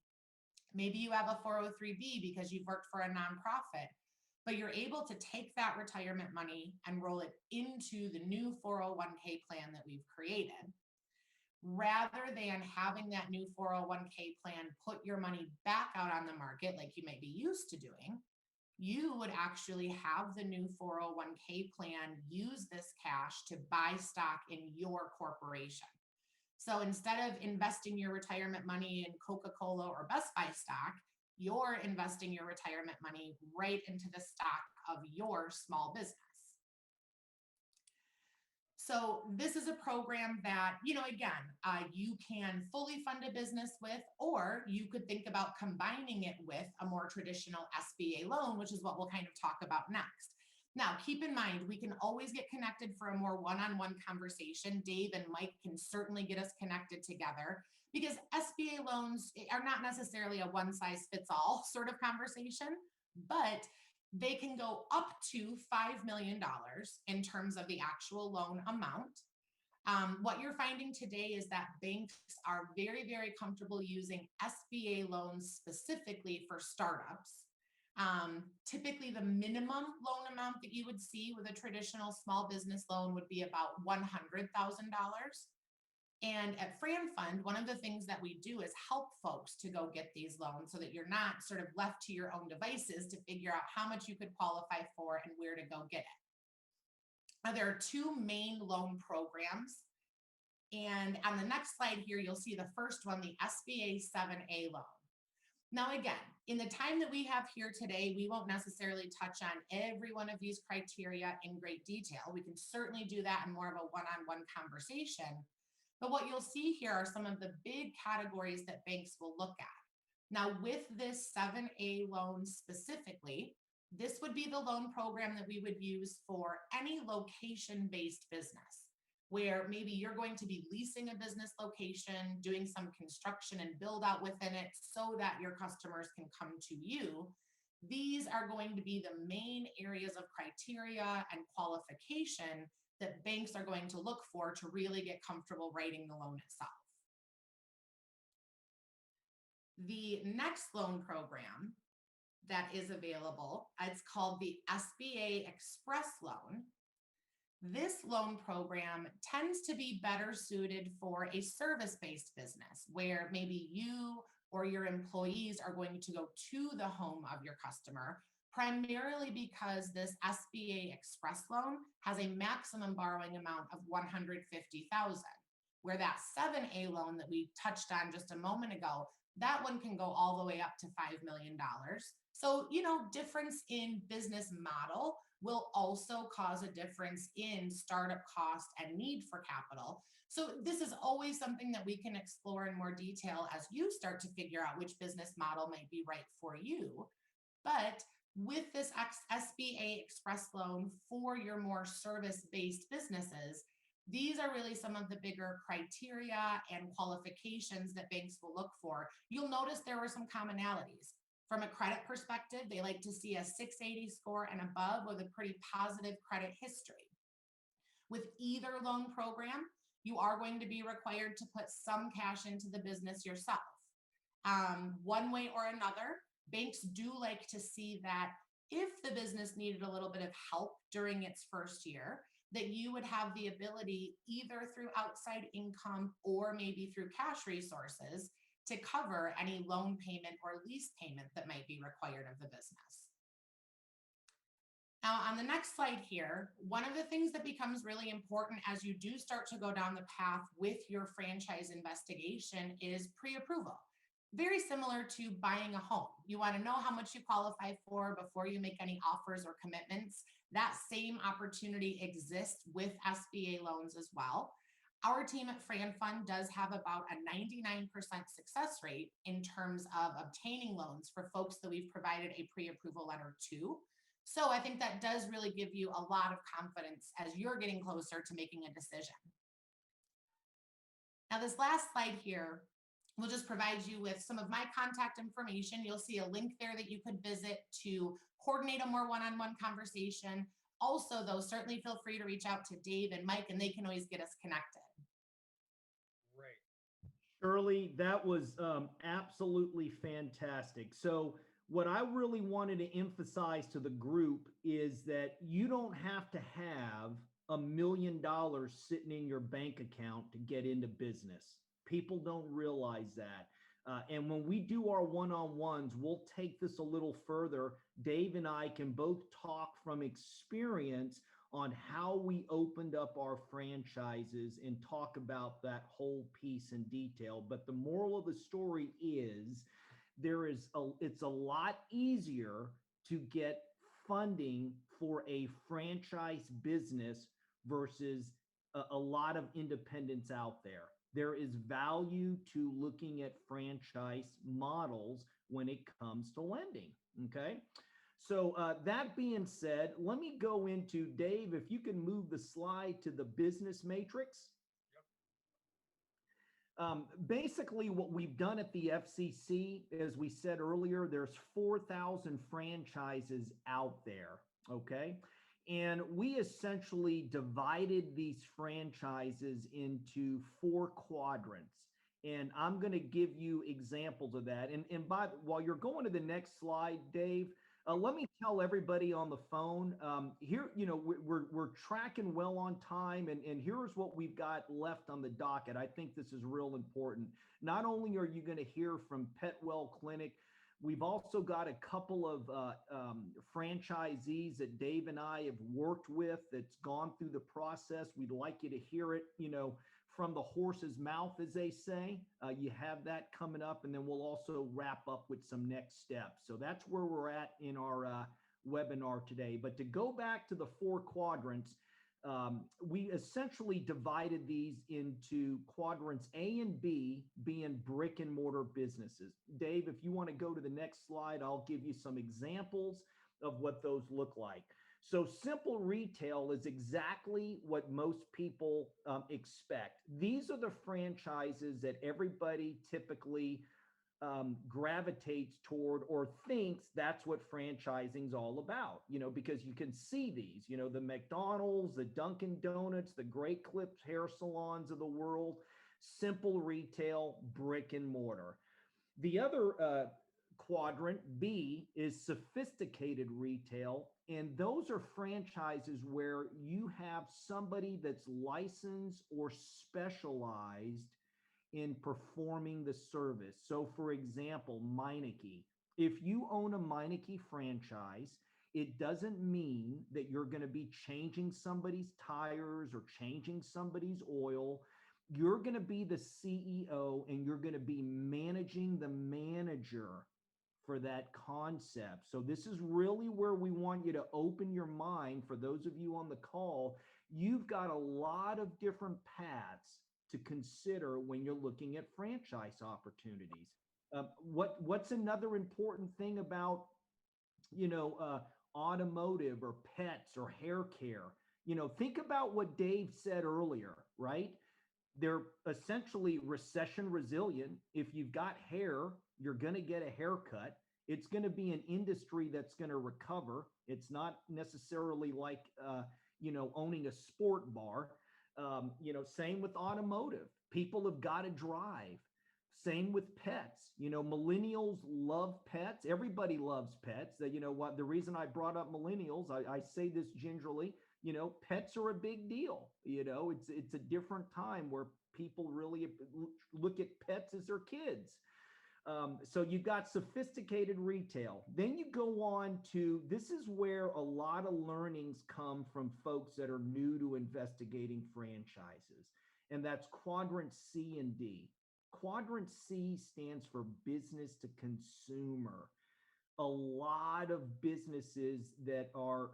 Speaker 3: Maybe you have a 403b because you've worked for a nonprofit, but you're able to take that retirement money and roll it into the new 401k plan that we've created. Rather than having that new 401k plan put your money back out on the market like you might be used to doing, you would actually have the new 401k plan use this cash to buy stock in your corporation. So instead of investing your retirement money in Coca-Cola or Best Buy stock, you're investing your retirement money right into the stock of your small business. So this is a program that, you know, again, you can fully fund a business with, or you could think about combining it with a more traditional SBA loan, which is what we'll kind of talk about next. Now, keep in mind, we can always get connected for a more one-on-one conversation. Dave and Mike can certainly get us connected together because SBA loans are not necessarily a one-size-fits-all sort of conversation, but they can go up to $5 million in terms of the actual loan amount. What you're finding today is that banks are very, very comfortable using SBA loans specifically for startups. Typically, the minimum loan amount that you would see with a traditional small business loan would be about $100,000. And at Fran Fund, one of the things that we do is help folks to go get these loans so that you're not sort of left to your own devices to figure out how much you could qualify for and where to go get it. Now, there are two main loan programs. And on the next slide here, you'll see the first one, the SBA 7A loan. Now, again, in the time that we have here today, we won't necessarily touch on every one of these criteria in great detail. We can certainly do that in more of a one-on-one conversation. But what you'll see here are some of the big categories that banks will look at. Now, with this 7A loan specifically, this would be the loan program that we would use for any location-based business, where maybe you're going to be leasing a business location, doing some construction and build out within it so that your customers can come to you. These are going to be the main areas of criteria and qualification that banks are going to look for to really get comfortable writing the loan itself. The next loan program that is available, it's called the SBA Express Loan. This loan program tends to be better suited for a service-based business where maybe you or your employees are going to go to the home of your customer, primarily because this SBA Express loan has a maximum borrowing amount of $150,000, where that 7A loan that we touched on just a moment ago, that one can go all the way up to $5 million. So, difference in business model will also cause a difference in startup cost and need for capital. So this is always something that we can explore in more detail as you start to figure out which business model might be right for you. But with this SBA Express loan for your more service-based businesses, these are really some of the bigger criteria and qualifications that banks will look for. You'll notice there were some commonalities. From a credit perspective, they like to see a 680 score and above with a pretty positive credit history. With either loan program, you are going to be required to put some cash into the business yourself. One way or another, banks do like to see that if the business needed a little bit of help during its first year, that you would have the ability either through outside income or maybe through cash resources to cover any loan payment or lease payment that might be required of the business. Now, on the next slide here, one of the things that becomes really important as you do start to go down the path with your franchise investigation is pre-approval. Very similar to buying a home. You want to know how much you qualify for before you make any offers or commitments. That same opportunity exists with SBA loans as well. Our team at Fran Fund does have about a 99% success rate in terms of obtaining loans for folks that we've provided a pre-approval letter to. So I think that does really give you a lot of confidence as you're getting closer to making a decision. Now, this last slide here will just provide you with some of my contact information. You'll see a link there that you could visit to coordinate a more one-on-one conversation. Also, though, certainly feel free to reach out to Dave and Mike, and they can always get us connected.
Speaker 1: Right.
Speaker 2: Shirley, that was absolutely fantastic. So what I really wanted to emphasize to the group is that you don't have to have $1 million sitting in your bank account to get into business. People don't realize that. And when we do our one-on-ones, we'll take this a little further. Dave and I can both talk from experience on how we opened up our franchises and talk about that whole piece in detail. But the moral of the story is it's a lot easier to get funding for a franchise business versus a lot of independents out there. There is value to looking at franchise models when it comes to lending, okay? So that being said, let me go into, Dave, if you can move the slide to the business matrix. Yep. Basically, what we've done at the FCC, as we said earlier, there's 4,000 franchises out there, okay? And we essentially divided these franchises into 4 quadrants. And I'm going to give you examples of that. And while you're going to the next slide, Dave, Let me tell everybody on the phone here, we're tracking well on time, and here's what we've got left on the docket. I think this is real important. Not only are you going to hear from Petwell Clinic, we've also got a couple of franchisees that Dave and I have worked with that's gone through the process. We'd like you to hear it, from the horse's mouth, as they say. You have that coming up, and then we'll also wrap up with some next steps. So that's where we're at in our webinar today. But to go back to the 4 quadrants, we essentially divided these into quadrants A and B, being brick and mortar businesses. Dave, if you want to go to the next slide, I'll give you some examples of what those look like. So simple retail is exactly what most people expect. These are the franchises that everybody typically gravitates toward or thinks that's what franchising is all about, because you can see these, the McDonald's, the Dunkin' Donuts, the Great Clips hair salons of the world, simple retail, brick and mortar. The other quadrant, B, is sophisticated retail. And those are franchises where you have somebody that's licensed or specialized in performing the service. So for example, Meineke. If you own a Meineke franchise, it doesn't mean that you're going to be changing somebody's tires or changing somebody's oil. You're going to be the CEO and you're going to be managing the manager for that concept. So this is really where we want you to open your mind. For those of you on the call, you've got a lot of different paths to consider when you're looking at franchise opportunities. What's another important thing about, automotive or pets or hair care? Think about what Dave said earlier, right? They're essentially recession resilient. If you've got hair, you're going to get a haircut. It's going to be an industry that's going to recover. It's not necessarily like, owning a sport bar. Same with automotive. People have got to drive. Same with pets. Millennials love pets. Everybody loves pets. What the reason I brought up millennials, I say this gingerly, pets are a big deal. It's a different time where people really look at pets as their kids. So you've got sophisticated retail. Then you go on to, this is where a lot of learnings come from folks that are new to investigating franchises. And that's quadrant C and D. Quadrant C stands for business to consumer. A lot of businesses that are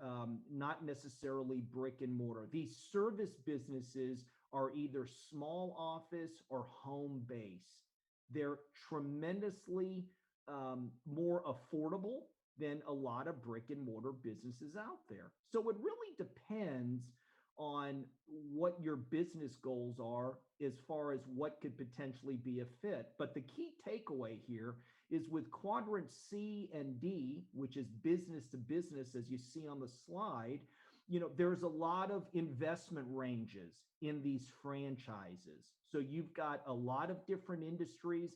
Speaker 2: not necessarily brick and mortar. These service businesses are either small office or home base. They're tremendously more affordable than a lot of brick and mortar businesses out there. So it really depends on what your business goals are as far as what could potentially be a fit. But the key takeaway here is with quadrant C and D, which is business to business, as you see on the slide, there's a lot of investment ranges in these franchises. So you've got a lot of different industries.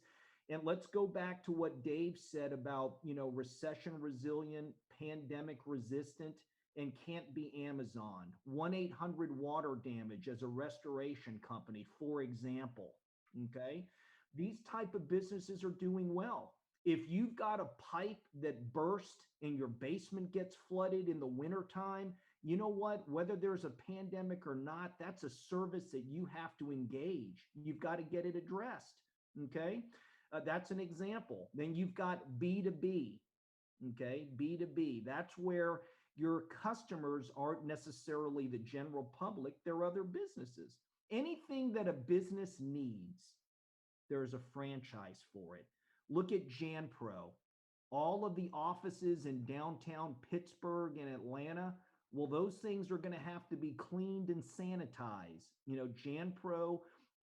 Speaker 2: And let's go back to what Dave said about, recession resilient, pandemic resistant, and can't be Amazon. 1-800-water damage as a restoration company, for example. Okay. These type of businesses are doing well. If you've got a pipe that burst and your basement gets flooded in the wintertime, you know what? Whether there's a pandemic or not, that's a service that you have to engage. You've got to get it addressed. Okay. That's an example. Then you've got B2B. Okay. B2B. That's where your customers aren't necessarily the general public. They're other businesses. Anything that a business needs, there's a franchise for it. Look at JanPro. All of the offices in downtown Pittsburgh and Atlanta, well, those things are going to have to be cleaned and sanitized. JanPro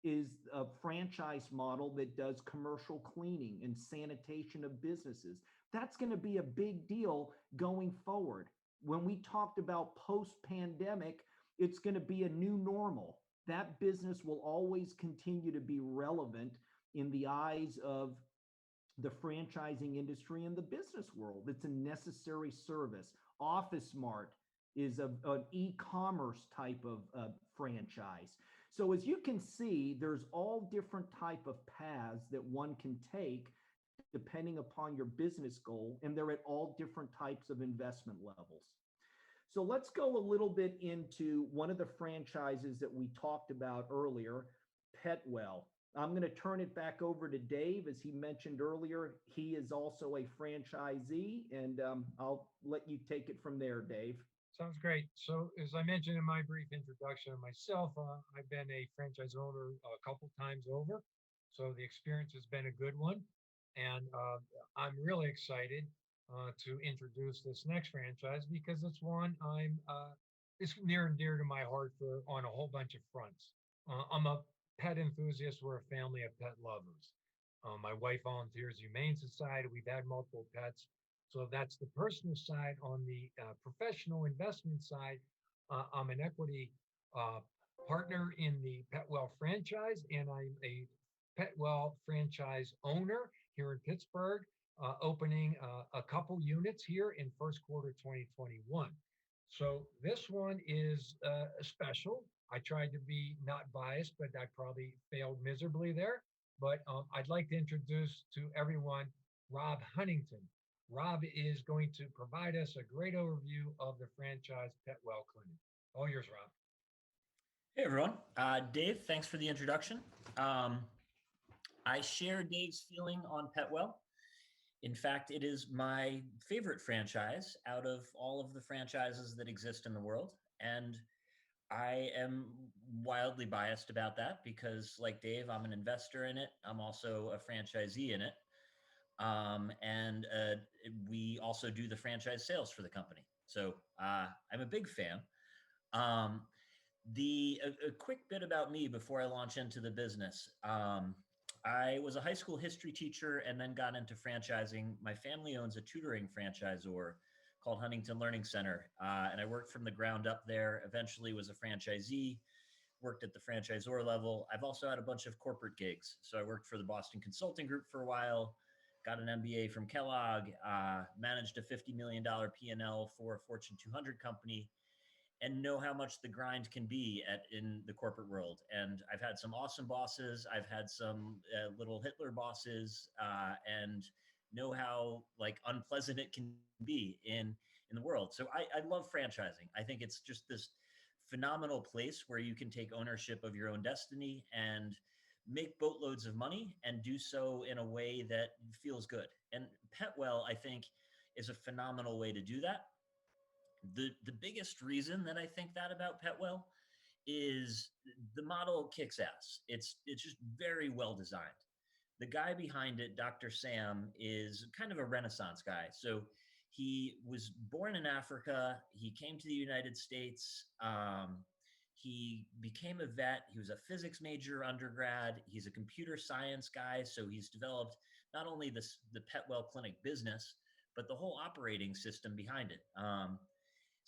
Speaker 2: is a franchise model that does commercial cleaning and sanitation of businesses. That's going to be a big deal going forward. When we talked about post-pandemic, it's going to be a new normal. That business will always continue to be relevant in the eyes of the franchising industry and the business world. It's a necessary service. Office Mart is an e-commerce type of franchise. So as you can see, there's all different type of paths that one can take depending upon your business goal, and they're at all different types of investment levels. So let's go a little bit into one of the franchises that we talked about earlier, Petwell. I'm going to turn it back over to Dave. As he mentioned earlier, he is also a franchisee, and I'll let you take it from there, Dave.
Speaker 1: Sounds great. So as I mentioned in my brief introduction of myself, I've been a franchise owner a couple times over. So the experience has been a good one. And I'm really excited to introduce this next franchise because it's one it's near and dear to my heart on a whole bunch of fronts. I'm a pet enthusiast. We're a family of pet lovers. My wife volunteers Humane Society. We've had multiple pets. So that's the personal side. On the professional investment side, I'm an equity partner in the Petwell franchise, and I'm a Petwell franchise owner here in Pittsburgh, opening a couple units here in first quarter 2021. So this one is special. I tried to be not biased, but I probably failed miserably there. But I'd like to introduce to everyone Rob Huntington. Rob is going to provide us a great overview of the franchise Petwell Clinic. All yours, Rob.
Speaker 4: Hey, everyone. Dave, thanks for the introduction. I share Dave's feeling on Petwell. In fact, it is my favorite franchise out of all of the franchises that exist in the world. And I am wildly biased about that because, like Dave, I'm an investor in it. I'm also a franchisee in it. We also do the franchise sales for the company. So I'm a big fan. A quick bit about me before I launch into the business. I was a high school history teacher and then got into franchising. My family owns a tutoring franchisor called Huntington Learning Center. And I worked from the ground up there, eventually was a franchisee, worked at the franchisor level. I've also had a bunch of corporate gigs. So I worked for the Boston Consulting Group for a while, got an MBA from Kellogg, managed a $50 million P&L for a Fortune 200 company, and know how much the grind can be in the corporate world. And I've had some awesome bosses. I've had some little Hitler bosses, and know how unpleasant it can be in the world. So I love franchising. I think it's just this phenomenal place where you can take ownership of your own destiny and make boatloads of money and do so in a way that feels good. And Petwell, I think, is a phenomenal way to do that. The biggest reason that I think that about Petwell is the model kicks ass. It's just very well designed. The guy behind it, Dr. Sam, is kind of a Renaissance guy. So he was born in Africa. He came to the United States. He became a vet. He was a physics major undergrad. He's a computer science guy. So he's developed not only the Petwell Clinic business, but the whole operating system behind it.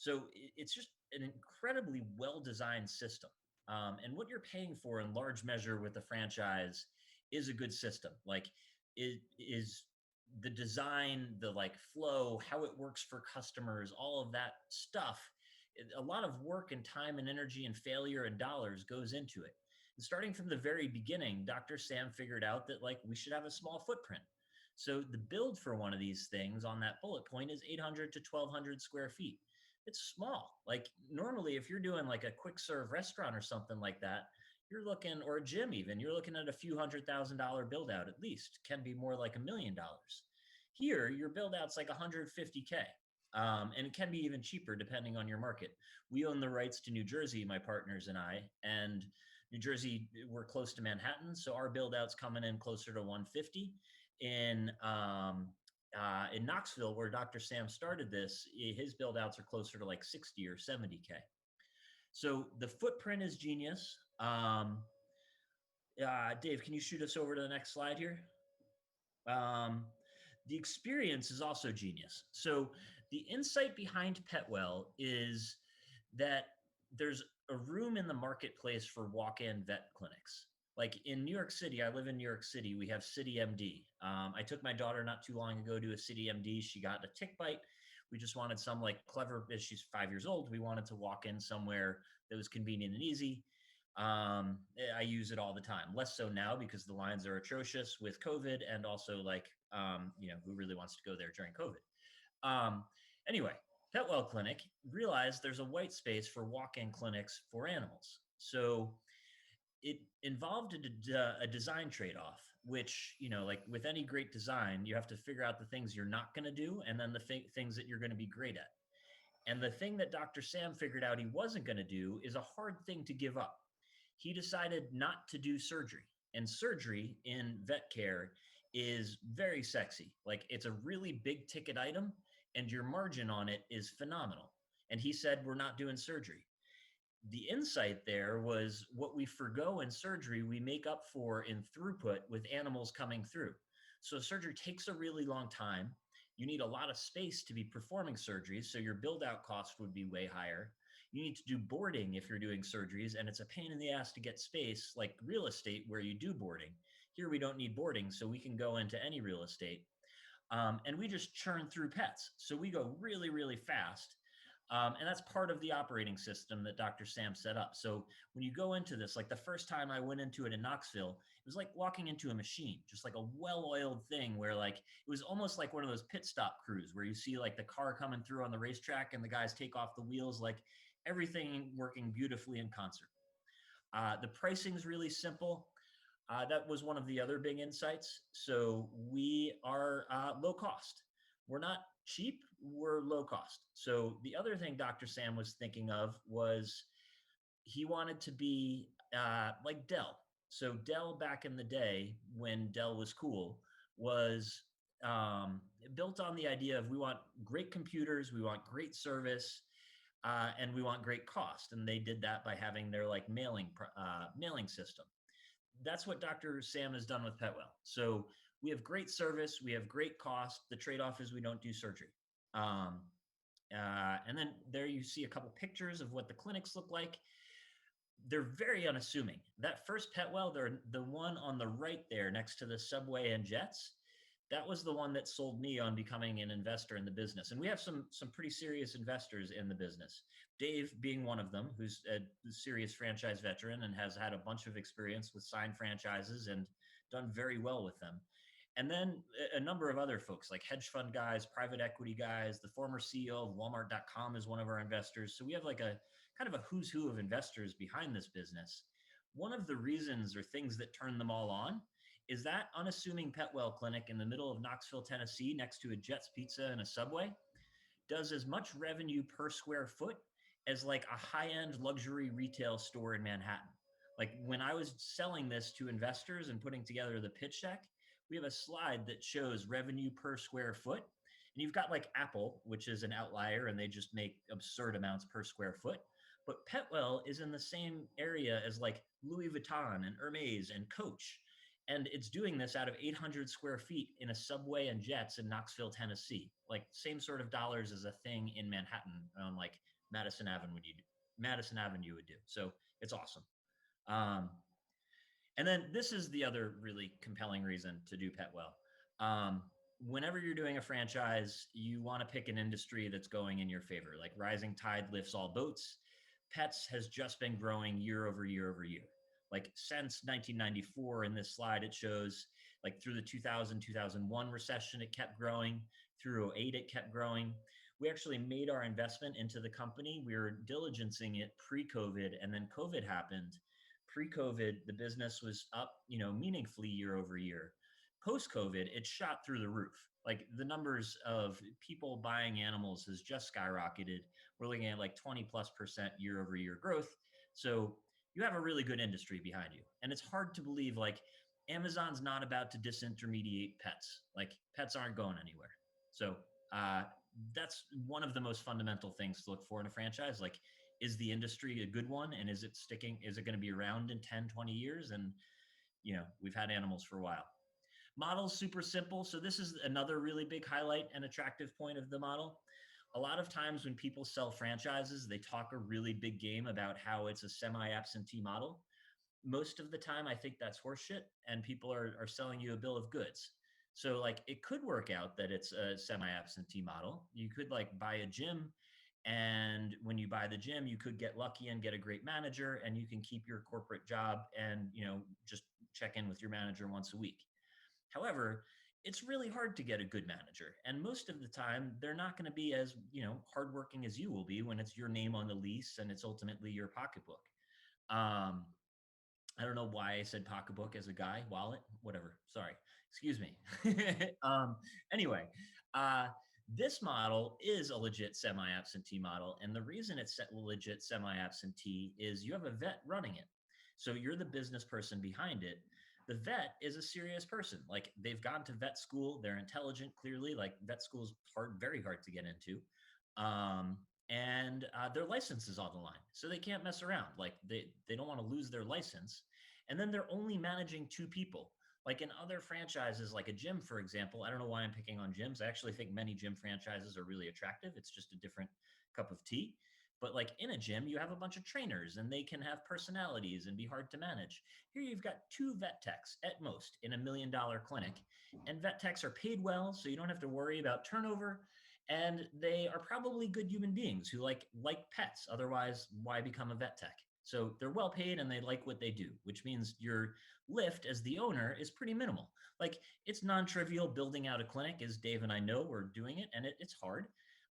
Speaker 4: So it's just an incredibly well-designed system. And what you're paying for in large measure with the franchise is a good system. It is the design, the flow, how it works for customers, all of that stuff. A lot of work and time and energy and failure and dollars goes into it. And starting from the very beginning, Dr. Sam figured out that we should have a small footprint. So the build for one of these things on that bullet point is 800 to 1,200 square feet. It's small. Normally, if you're doing a quick serve restaurant or something like that, you're looking, or a gym even, you're looking at a few $100,000 build out at least. Can be more like $1 million. Here, your build out's $150K. And it can be even cheaper depending on your market. We own the rights to New Jersey, my partners and I, and New Jersey, we're close to Manhattan. So our build out's coming in closer to 150. In Knoxville, where Dr. Sam started this, his build outs are closer to 60 or 70K. So the footprint is genius. Dave, can you shoot us over to the next slide here? The experience is also genius. So the insight behind Petwell is that there's a room in the marketplace for walk-in vet clinics. Like in New York City, I live in New York City, we have City MD. I took my daughter not too long ago to a City MD. She got a tick bite. We just wanted some like clever, as she's 5 years old, we wanted to walk in somewhere that was convenient and easy. I use it all the time, less so now because the lines are atrocious with COVID, and also like, who really wants to go there during COVID? Anyway, Petwell Clinic realized there's a white space for walk-in clinics for animals. So it involved a design trade-off, which, like with any great design, you have to figure out the things you're not going to do, and then the things that you're going to be great at. And the thing that Dr. Sam figured out he wasn't going to do is a hard thing to give up. He decided not to do surgery. And surgery in vet care is very sexy. Like, it's a really big ticket item, and your margin on it is phenomenal. And he said, we're not doing surgery. The insight there was what we forgo in surgery, we make up for in throughput with animals coming through. So surgery takes a really long time. You need a lot of space to be performing surgeries, so your build out cost would be way higher. You need to do boarding if you're doing surgeries, and it's a pain in the ass to get space like real estate where you do boarding. Here we don't need boarding, so we can go into any real estate. And we just churn through pets. So we go really, really fast. And that's part of the operating system that Dr. Sam set up. So when you go into this, like the first time I went into it in Knoxville, it was like walking into a machine, just like a well-oiled thing where like, it was almost like one of those pit stop crews where you see like the car coming through on the racetrack and the guys take off the wheels, like everything working beautifully in concert. The pricing is really simple. That was one of the other big insights. So we are low cost. We're not cheap, we're low cost. So the other thing Dr. Sam was thinking of was he wanted to be like Dell. So Dell back in the day when Dell was cool was built on the idea of we want great computers, we want great service, and we want great cost. And they did that by having their like mailing system. That's what Dr. Sam has done with Petwell. So we have great service, we have great cost. The trade-off is we don't do surgery. And then there you see a couple pictures of what the clinics look like. They're very unassuming. That first Petwell, the one on the right there next to the subway and jets, that was the one that sold me on becoming an investor in the business. And we have some pretty serious investors in the business. Dave being one of them, who's a serious franchise veteran and has had a bunch of experience with signed franchises and done very well with them. And then a number of other folks like hedge fund guys, private equity guys, the former CEO of Walmart.com is one of our investors. So we have like a kind of a who's who of investors behind this business. One of the reasons or things that turn them all on is that unassuming Petwell clinic in the middle of Knoxville, Tennessee, next to a Jets Pizza and a Subway, does as much revenue per square foot as like a high-end luxury retail store in Manhattan. Like when I was selling this to investors and putting together the pitch deck, we have a slide that shows revenue per square foot. And you've got like Apple, which is an outlier, and they just make absurd amounts per square foot. But Petwell is in the same area as like Louis Vuitton and Hermes and Coach. And it's doing this out of 800 square feet in a Subway and Jets in Knoxville, Tennessee. Like same sort of dollars as a thing in Manhattan on like Madison Avenue would do. So it's awesome. And then this is the other really compelling reason to do Petwell. Whenever you're doing a franchise, you want to pick an industry that's going in your favor. Like rising tide lifts all boats. Pets has just been growing year over year over year. Like since 1994 in this slide, it shows like through the 2000-2001 recession, it kept growing. Through 2008, it kept growing. We actually made our investment into the company. We were diligencing it pre-COVID, and then COVID happened. Pre-COVID, the business was up, meaningfully year over year. Post-COVID, it shot through the roof. Like the numbers of people buying animals has just skyrocketed. We're looking at like 20+% year over year growth. So you have a really good industry behind you. And it's hard to believe like Amazon's not about to disintermediate pets. Like pets aren't going anywhere. So that's one of the most fundamental things to look for in a franchise. Like, is the industry a good one? And is it sticking? Is it going to be around in 10, 20 years? And, we've had animals for a while. Model's super simple. So this is another really big highlight and attractive point of the model. A lot of times when people sell franchises, they talk a really big game about how it's a semi-absentee model. most of the time, I think that's horseshit, and people are selling you a bill of goods. So like it could work out that it's a semi-absentee model. You could like buy a gym, and when you buy the gym, you could get lucky and get a great manager, and you can keep your corporate job and just check in with your manager once a week. However, it's really hard to get a good manager, and most of the time they're not going to be as hardworking as you will be when it's your name on the lease and it's ultimately your pocketbook. um, I don't know why I said pocketbook as a guy, wallet, whatever. Sorry, excuse me. um, anyway, uh, this model is a legit semi-absentee model, and the reason it's legit semi-absentee is you have a vet running it. So you're the business person behind it. The vet is a serious person. Like they've gone to vet school, they're intelligent, clearly. Like vet school is hard, very hard to get into. Um, and their license is on the line, so they can't mess around. Like they don't want to lose their license, and then they're only managing two people. Like in other franchises, like a gym, for example, I don't know why I'm picking on gyms. I actually think many gym franchises are really attractive. It's just a different cup of tea. But like in a gym, you have a bunch of trainers and they can have personalities and be hard to manage. Here you've got two vet techs at most in $1 million clinic, and vet techs are paid well, so you don't have to worry about turnover. And they are probably good human beings who like pets. Otherwise, why become a vet tech? So they're well paid and they like what they do, which means your lift as the owner is pretty minimal. Like it's non-trivial building out a clinic, as Dave and I know we're doing it, and it's hard.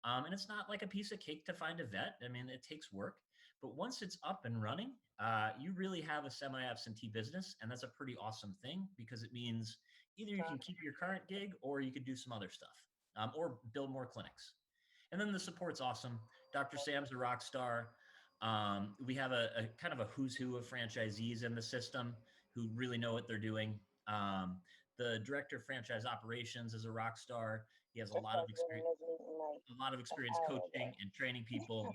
Speaker 4: And it's not like a piece of cake to find a vet. I mean, it takes work. But once it's up and running, you really have a semi-absentee business, and that's a pretty awesome thing because it means either you can keep your current gig or you could do some other stuff, or build more clinics. And then the support's awesome. Dr. Sam's a rock star. We have a kind of a who's who of franchisees in the system who really know what they're doing. The director of franchise operations is a rock star. He has a lot of experience coaching and training people.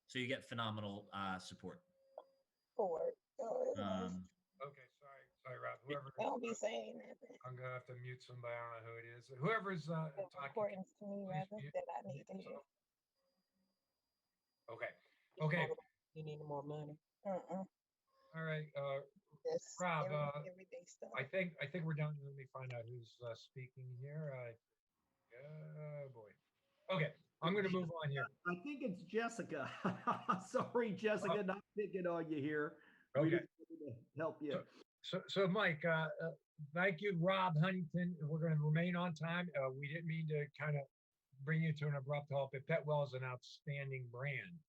Speaker 4: So you get phenomenal support.
Speaker 1: Okay, sorry, Rob. Whoever
Speaker 5: Don't be saying that.
Speaker 1: I'm gonna have to mute somebody. I don't know who it is. Whoever's
Speaker 5: It's
Speaker 1: talking.
Speaker 5: important to me,
Speaker 1: Please
Speaker 5: rather,
Speaker 1: mute,
Speaker 5: that I need
Speaker 1: mute
Speaker 5: to hear.
Speaker 1: yourself. Okay. Okay.
Speaker 6: You need more money.
Speaker 1: All right.
Speaker 5: Just
Speaker 1: Rob,
Speaker 5: everyday stuff.
Speaker 1: I think we're done. Let me find out who's speaking here. Oh boy. Okay, I'm going to move on here.
Speaker 2: I think it's Jessica. Sorry, Jessica, not picking on you here. We
Speaker 1: Okay.
Speaker 2: just wanted to help you.
Speaker 1: So Mike, thank you, Rob Huntington. We're going to remain on time. We didn't mean to kind of bring you to an abrupt halt, but Petwell is an outstanding brand.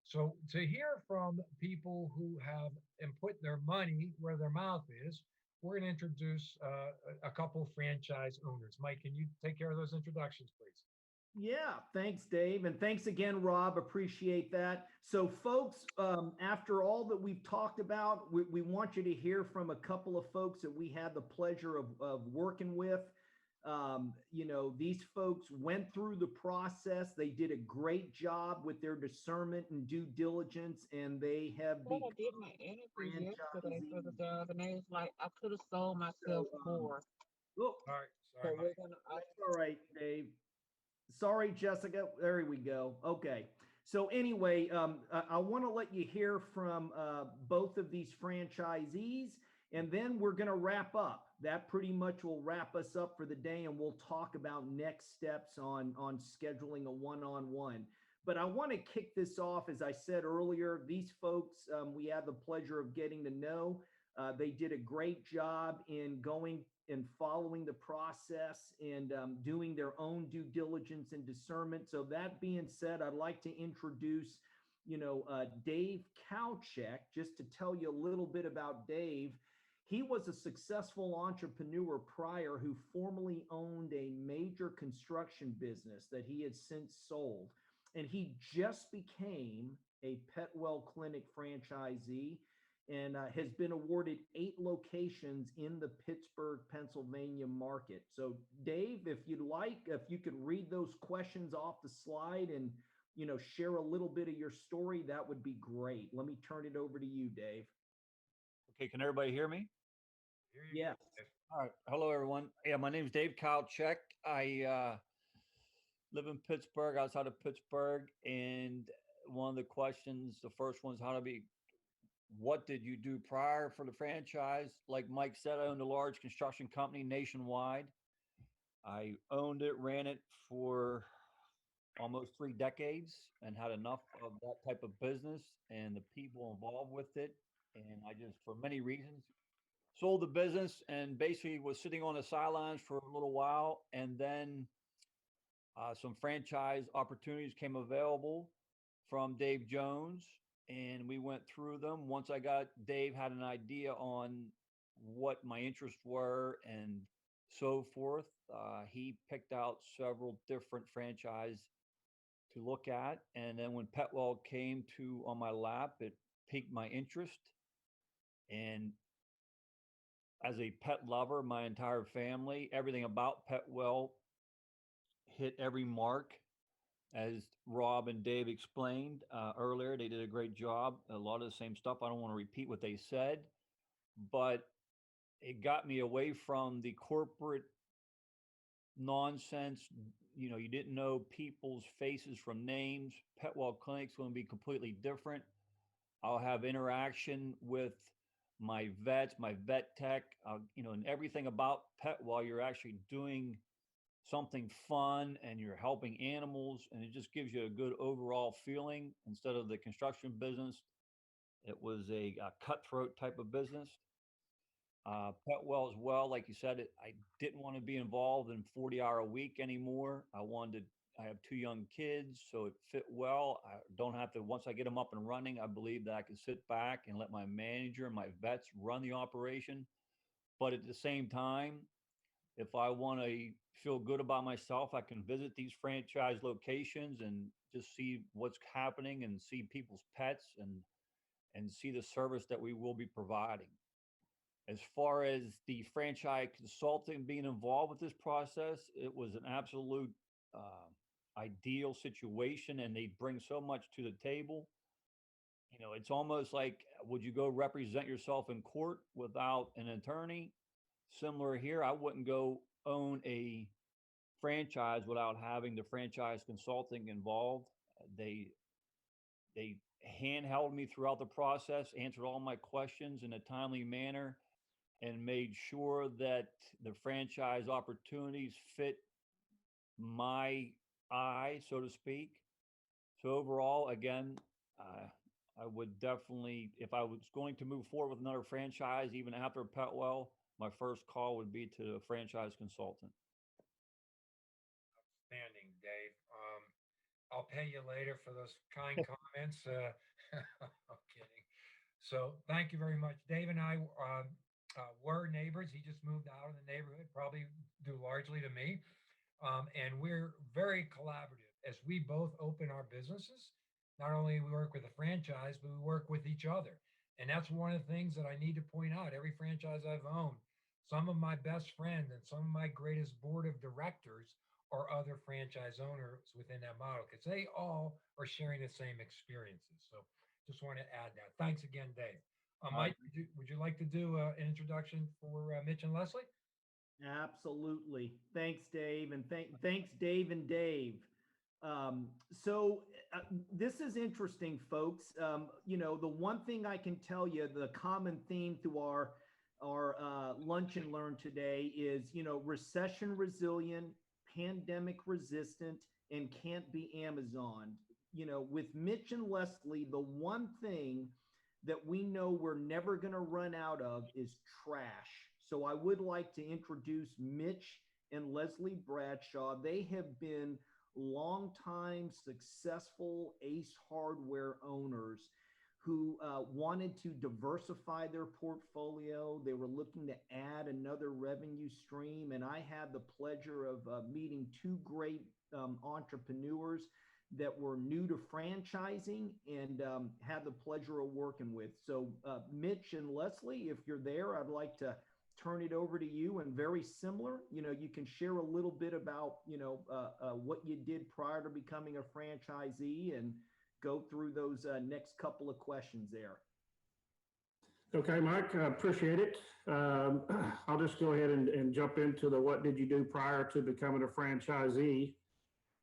Speaker 1: So to hear from people who have and put their money where their mouth is, we're going to introduce a couple franchise owners. Mike, can you take care of those introductions, please?
Speaker 2: Yeah, thanks, Dave. And thanks again, Rob. Appreciate that. So folks, after all that we've talked about, we want you to hear from a couple of folks that we had the pleasure of working with. These folks went through the process. They did a great job with their discernment and due diligence, and they have
Speaker 6: I did my interview yesterday for the job, and they was like, I could have sold myself more.
Speaker 2: Oh,
Speaker 1: All right.
Speaker 6: So
Speaker 1: Sorry,
Speaker 6: we're
Speaker 1: Mike.
Speaker 6: gonna.
Speaker 2: that's all right, Dave. Sorry, Jessica. There we go. Okay. So anyway, I want to let you hear from both of these franchisees, and then we're going to wrap up. That pretty much will wrap us up for the day, and we'll talk about next steps on scheduling a one-on-one. But I want to kick this off. As I said earlier, these folks we had the pleasure of getting to know. They did a great job in going and following the process and doing their own due diligence and discernment. So that being said, I'd like to introduce, Dave Kowchek. Just to tell you a little bit about Dave, he was a successful entrepreneur prior who formerly owned a major construction business that he had since sold. And he just became a Petwell Clinic franchisee and has been awarded 8 locations in the Pittsburgh, Pennsylvania market. So Dave, if you'd like, if you could read those questions off the slide and, share a little bit of your story, that would be great. Let me turn it over to you, Dave.
Speaker 7: Okay, can everybody hear me?
Speaker 1: Here you
Speaker 2: Yes.
Speaker 1: go.
Speaker 7: All right. Hello, everyone. Yeah, my name is Dave Kowchek. I live in Pittsburgh, outside of Pittsburgh. And one of the questions, the first one is how to what did you do prior for the franchise? Like Mike said, I owned a large construction company nationwide. I owned it, ran it for almost 3 decades and had enough of that type of business and the people involved with it. And I just, for many reasons, sold the business and basically was sitting on the sidelines for a little while. And then some franchise opportunities came available from Dave Jones, and we went through them. Once I got Dave had an idea on what my interests were and so forth, he picked out several different franchise to look at. And then when Petwell came to on my lap, it piqued my interest. And as a pet lover, my entire family, everything about Petwell hit every mark. As Rob and Dave explained earlier, they did a great job. A lot of the same stuff. I don't want to repeat what they said, but it got me away from the corporate nonsense. You know, you didn't know people's faces from names. Petwell Clinic's going to be completely different. I'll have interaction with my vets, my vet tech, you know, and everything about Petwell. You're actually doing something fun and you're helping animals, and it just gives you a good overall feeling instead of the construction business. It was a cutthroat type of business. Petwell as well, like you said, I didn't want to be involved in 40-hour a week anymore. I have 2 young kids, so it fit well. I don't have to, once I get them up and running, I believe that I can sit back and let my manager and my vets run the operation. But at the same time, if I want to feel good about myself, I can visit these franchise locations and just see what's happening and see people's pets and see the service that we will be providing. As far as the franchise consultant being involved with this process, it was an absolute ideal situation, and they bring so much to the table. You know, it's almost like, would you go represent yourself in court without an attorney? Similar here, I wouldn't go own a franchise without having the franchise consulting involved. They handheld me throughout the process, answered all my questions in a timely manner, and made sure that the franchise opportunities fit my eye, so to speak. So overall, again, I would definitely, if I was going to move forward with another franchise, even after Petwell, my first call would be to a franchise consultant.
Speaker 1: Outstanding, Dave. I'll pay you later for those kind comments. I'm kidding. So thank you very much. Dave and I were neighbors. He just moved out of the neighborhood, probably due largely to me. And we're very collaborative as we both open our businesses. Not only we work with a franchise, but we work with each other. And that's one of the things that I need to point out. Every franchise I've owned, some of my best friends and some of my greatest board of directors are other franchise owners within that model because they all are sharing the same experiences. So just want to add that. Thanks again, Dave. Mike, would you like to do an introduction for Mitch and Leslie?
Speaker 2: Absolutely. Thanks, Dave. And thanks, Dave and Dave. So this is interesting, folks. You know, the one thing I can tell you, the common theme through our lunch and learn today is, you know, recession resilient, pandemic resistant, and can't be Amazon. You know, with Mitch and Leslie, the one thing that we know we're never going to run out of is trash. So I would like to introduce Mitch and Leslie Bradshaw. They have been longtime successful Ace Hardware owners who wanted to diversify their portfolio. They were looking to add another revenue stream. And I had the pleasure of meeting 2 great entrepreneurs that were new to franchising and had the pleasure of working with. So Mitch and Leslie, if you're there, I'd like to turn it over to you. And very similar, you know, you can share a little bit about, you know, what you did prior to becoming a franchisee and go through those next couple of questions there.
Speaker 8: Okay, Mike, I appreciate it. I'll just go ahead and jump into the what did you do prior to becoming a franchisee.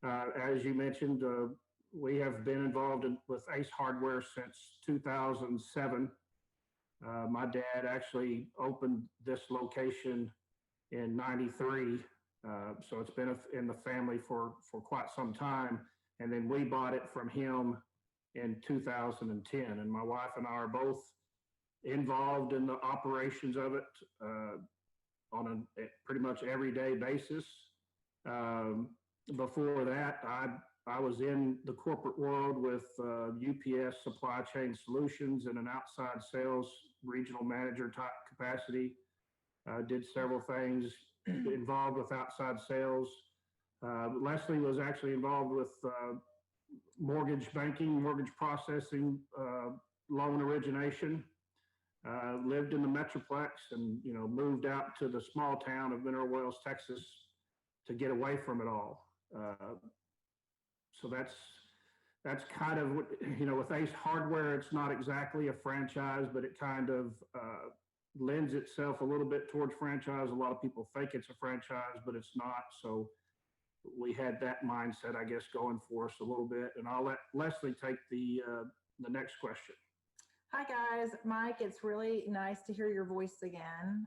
Speaker 8: As you mentioned, we have been involved with Ace Hardware since 2007. My dad actually opened this location in '93. So it's been in the family for quite some time. And then we bought it from him in 2010. And my wife and I are both involved in the operations of it on a pretty much everyday basis. Before that, I was in the corporate world with UPS Supply Chain Solutions in an outside sales regional manager type capacity. Did several things involved with outside sales. Leslie was actually involved with mortgage banking, mortgage processing, loan origination. Lived in the Metroplex and, moved out to the small town of Mineral Wells, Texas to get away from it all. So that's kind of what, with Ace Hardware, it's not exactly a franchise, but it kind of lends itself a little bit towards franchise. A lot of people think it's a franchise, but it's not. So we had that mindset, I guess, going for us a little bit. And I'll let Leslie take the next question.
Speaker 9: Hi guys, Mike, it's really nice to hear your voice again.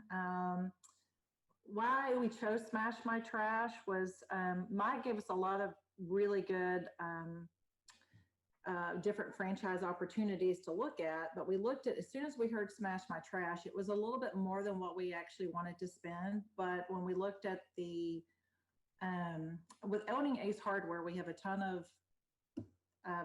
Speaker 9: Why we chose Smash My Trash was Mike gave us a lot of really good different franchise opportunities to look at, but we looked at, as soon as we heard Smash My Trash, it was a little bit more than what we actually wanted to spend. But when we looked at the, with owning Ace Hardware, we have a ton of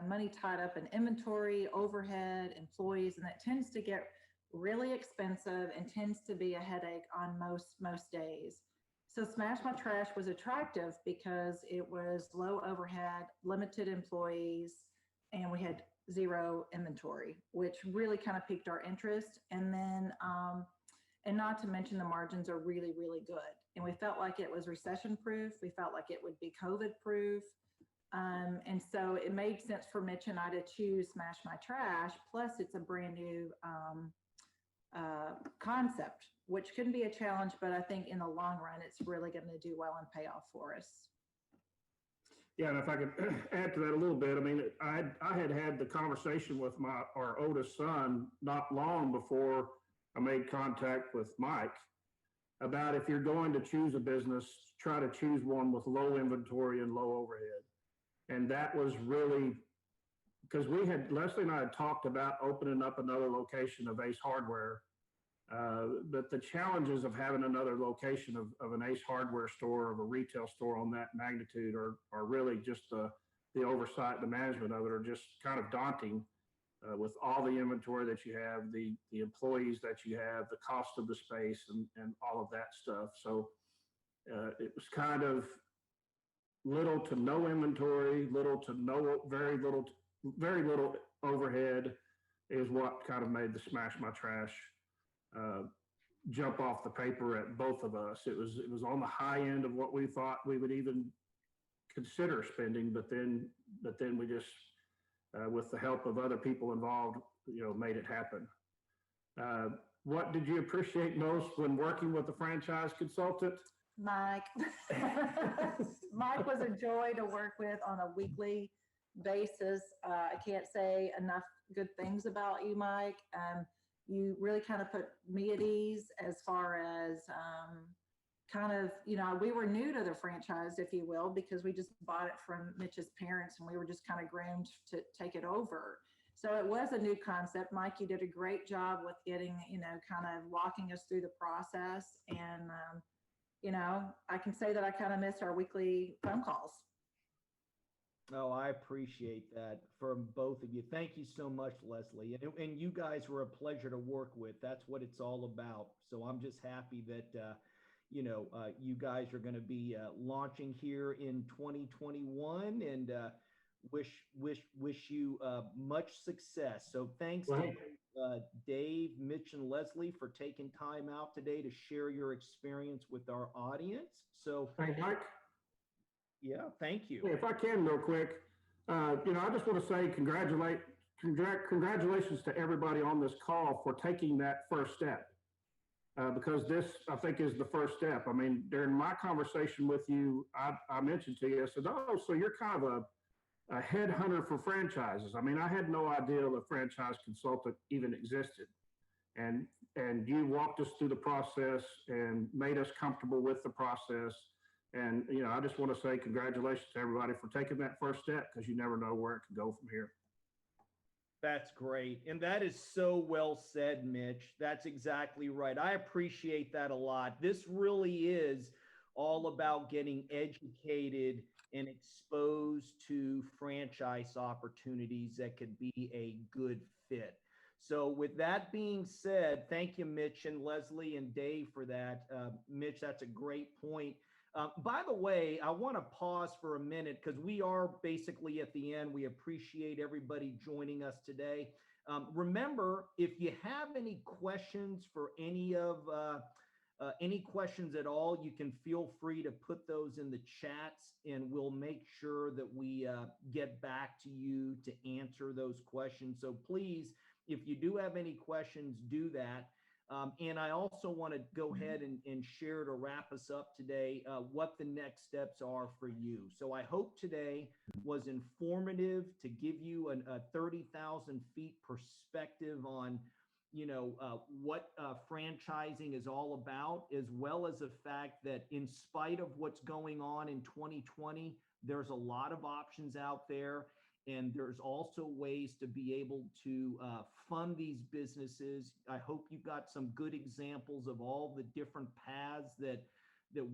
Speaker 9: money tied up in inventory, overhead, employees, and that tends to get really expensive and tends to be a headache on most days. So Smash My Trash was attractive because it was low overhead, limited employees, and we had zero inventory, which really kind of piqued our interest. And then, and not to mention the margins are really, really good. And we felt like it was recession proof. We felt like it would be COVID proof. And so it made sense for Mitch and I to choose Smash My Trash. Plus it's a brand new concept, which can be a challenge, but I think in the long run, it's really going to do well and pay off for us.
Speaker 8: Yeah, and if I could add to that a little bit, I mean, I had the conversation with our oldest son not long before I made contact with Mike about, if you're going to choose a business, try to choose one with low inventory and low overhead. And that was really, because Leslie and I had talked about opening up another location of Ace Hardware, but the challenges of having another location of an Ace Hardware store, of a retail store on that magnitude are really just the oversight, the management of it are just kind of daunting with all the inventory that you have, the employees that you have, the cost of the space and all of that stuff. So it was kind of little to no inventory, very little overhead is what kind of made the Smash My Trash jump off the paper at both of us. It was on the high end of what we thought we would even consider spending, but then we just, with the help of other people involved, made it happen. What did you appreciate most when working with the franchise consultant?
Speaker 9: Mike. Mike was a joy to work with on a weekly basis. I can't say enough good things about you, Mike. You really kind of put me at ease as far as we were new to the franchise, if you will, because we just bought it from Mitch's parents and we were just kind of groomed to take it over. So it was a new concept. Mike, you did a great job with getting, kind of walking us through the process. And, I can say that I kind of missed our weekly phone calls.
Speaker 2: Oh, I appreciate that from both of you. Thank you so much, Leslie. And you guys were a pleasure to work with. That's what it's all about. So I'm just happy that, you guys are going to be launching here in 2021 and wish you much success. So thanks to Dave, Mitch, and Leslie for taking time out today to share your experience with our audience. So
Speaker 8: thank you, Mike.
Speaker 2: Yeah, thank you.
Speaker 8: If I can real quick, I just want to say congratulations to everybody on this call for taking that first step. Because this, I think, is the first step. I mean, during my conversation with you, I mentioned to you, I said, oh, so you're kind of a headhunter for franchises. I mean, I had no idea the franchise consultant even existed. and you walked us through the process and made us comfortable with the process. And, you know, I just want to say congratulations to everybody for taking that first step, because you never know where it could go from here.
Speaker 2: That's great. And that is so well said, Mitch. That's exactly right. I appreciate that a lot. This really is all about getting educated and exposed to franchise opportunities that could be a good fit. So with that being said, thank you, Mitch and Leslie and Dave for that. Mitch, that's a great point. By the way, I want to pause for a minute because we are basically at the end. We appreciate everybody joining us today. Remember, if you have any questions for any questions at all, you can feel free to put those in the chats, and we'll make sure that we get back to you to answer those questions. So please, if you do have any questions, do that. And I also want to go ahead and share to wrap us up today what the next steps are for you. So I hope today was informative to give you a 30,000 feet perspective on, you know, what franchising is all about, as well as the fact that in spite of what's going on in 2020, there's a lot of options out there. And there's also ways to be able to fund these businesses. I hope you got some good examples of all the different paths that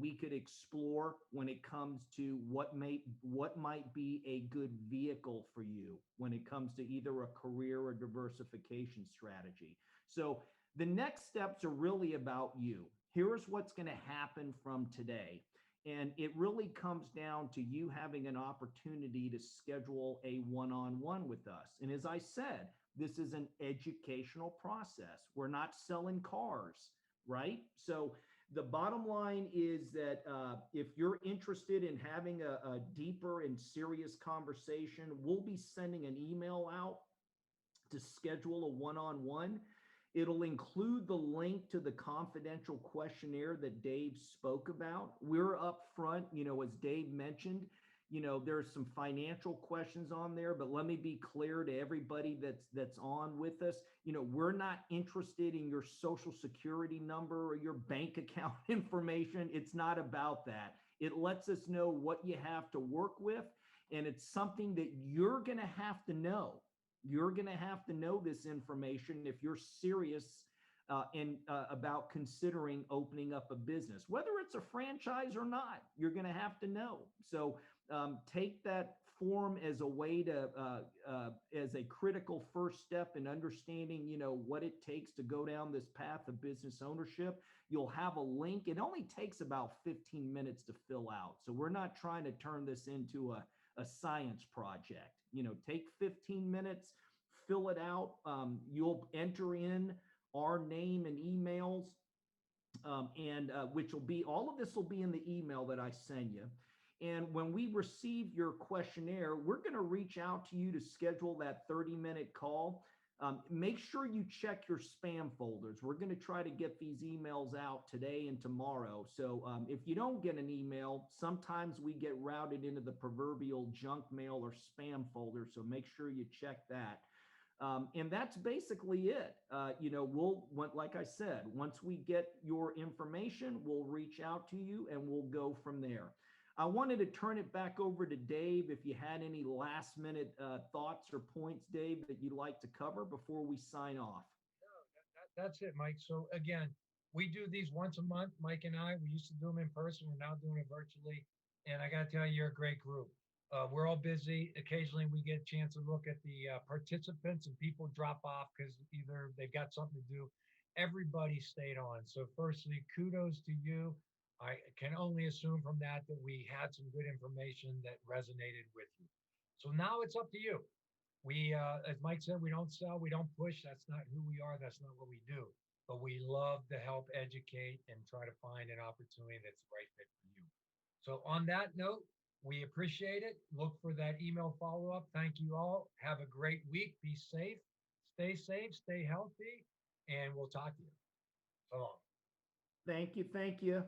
Speaker 2: we could explore when it comes to what might be a good vehicle for you when it comes to either a career or diversification strategy. So the next steps are really about you. Here's what's going to happen from today. And it really comes down to you having an opportunity to schedule a one-on-one with us. And as I said, this is an educational process. We're not selling cars, right? So the bottom line is that if you're interested in having a deeper and serious conversation, we'll be sending an email out to schedule a one-on-one. It'll include the link to the confidential questionnaire that Dave spoke about. We're up front, you know, as Dave mentioned, you know, there's some financial questions on there, but let me be clear to everybody that's on with us. You know, we're not interested in your social security number or your bank account information. It's not about that. It lets us know what you have to work with, and it's something that you're going to have to know. You're going to have to know this information if you're serious about considering opening up a business, whether it's a franchise or not. You're going to have to know. So take that form as a way to, as a critical first step in understanding, you know, what it takes to go down this path of business ownership. You'll have a link. It only takes about 15 minutes to fill out. So we're not trying to turn this into a science project. You know, take 15 minutes, fill it out. You'll enter in our name and emails, which will be, all of this will be in the email that I send you. And when we receive your questionnaire, we're going to reach out to you to schedule that 30-minute call. Make sure you check your spam folders. We're going to try to get these emails out today and tomorrow. So if you don't get an email, sometimes we get routed into the proverbial junk mail or spam folder. So make sure you check that. And that's basically it. You know, like I said, once we get your information, we'll reach out to you and we'll go from there. I wanted to turn it back over to Dave. If you had any last minute thoughts or points, Dave, that you'd like to cover before we sign off.
Speaker 1: No, that's it, Mike. So again, we do these once a month, Mike and I. We used to do them in person. We're now doing it virtually. And I got to tell you, you're a great group. We're all busy. Occasionally we get a chance to look at the participants, and people drop off because either they've got something to do. Everybody stayed on. So firstly, kudos to you. I can only assume from that we had some good information that resonated with you. So now it's up to you. We, as Mike said, we don't sell, we don't push. That's not who we are. That's not what we do. But we love to help educate and try to find an opportunity that's the right fit for you. So on that note, we appreciate it. Look for that email follow-up. Thank you all. Have a great week. Be safe, stay healthy, and we'll talk to you. So long.
Speaker 2: Thank you. Thank you.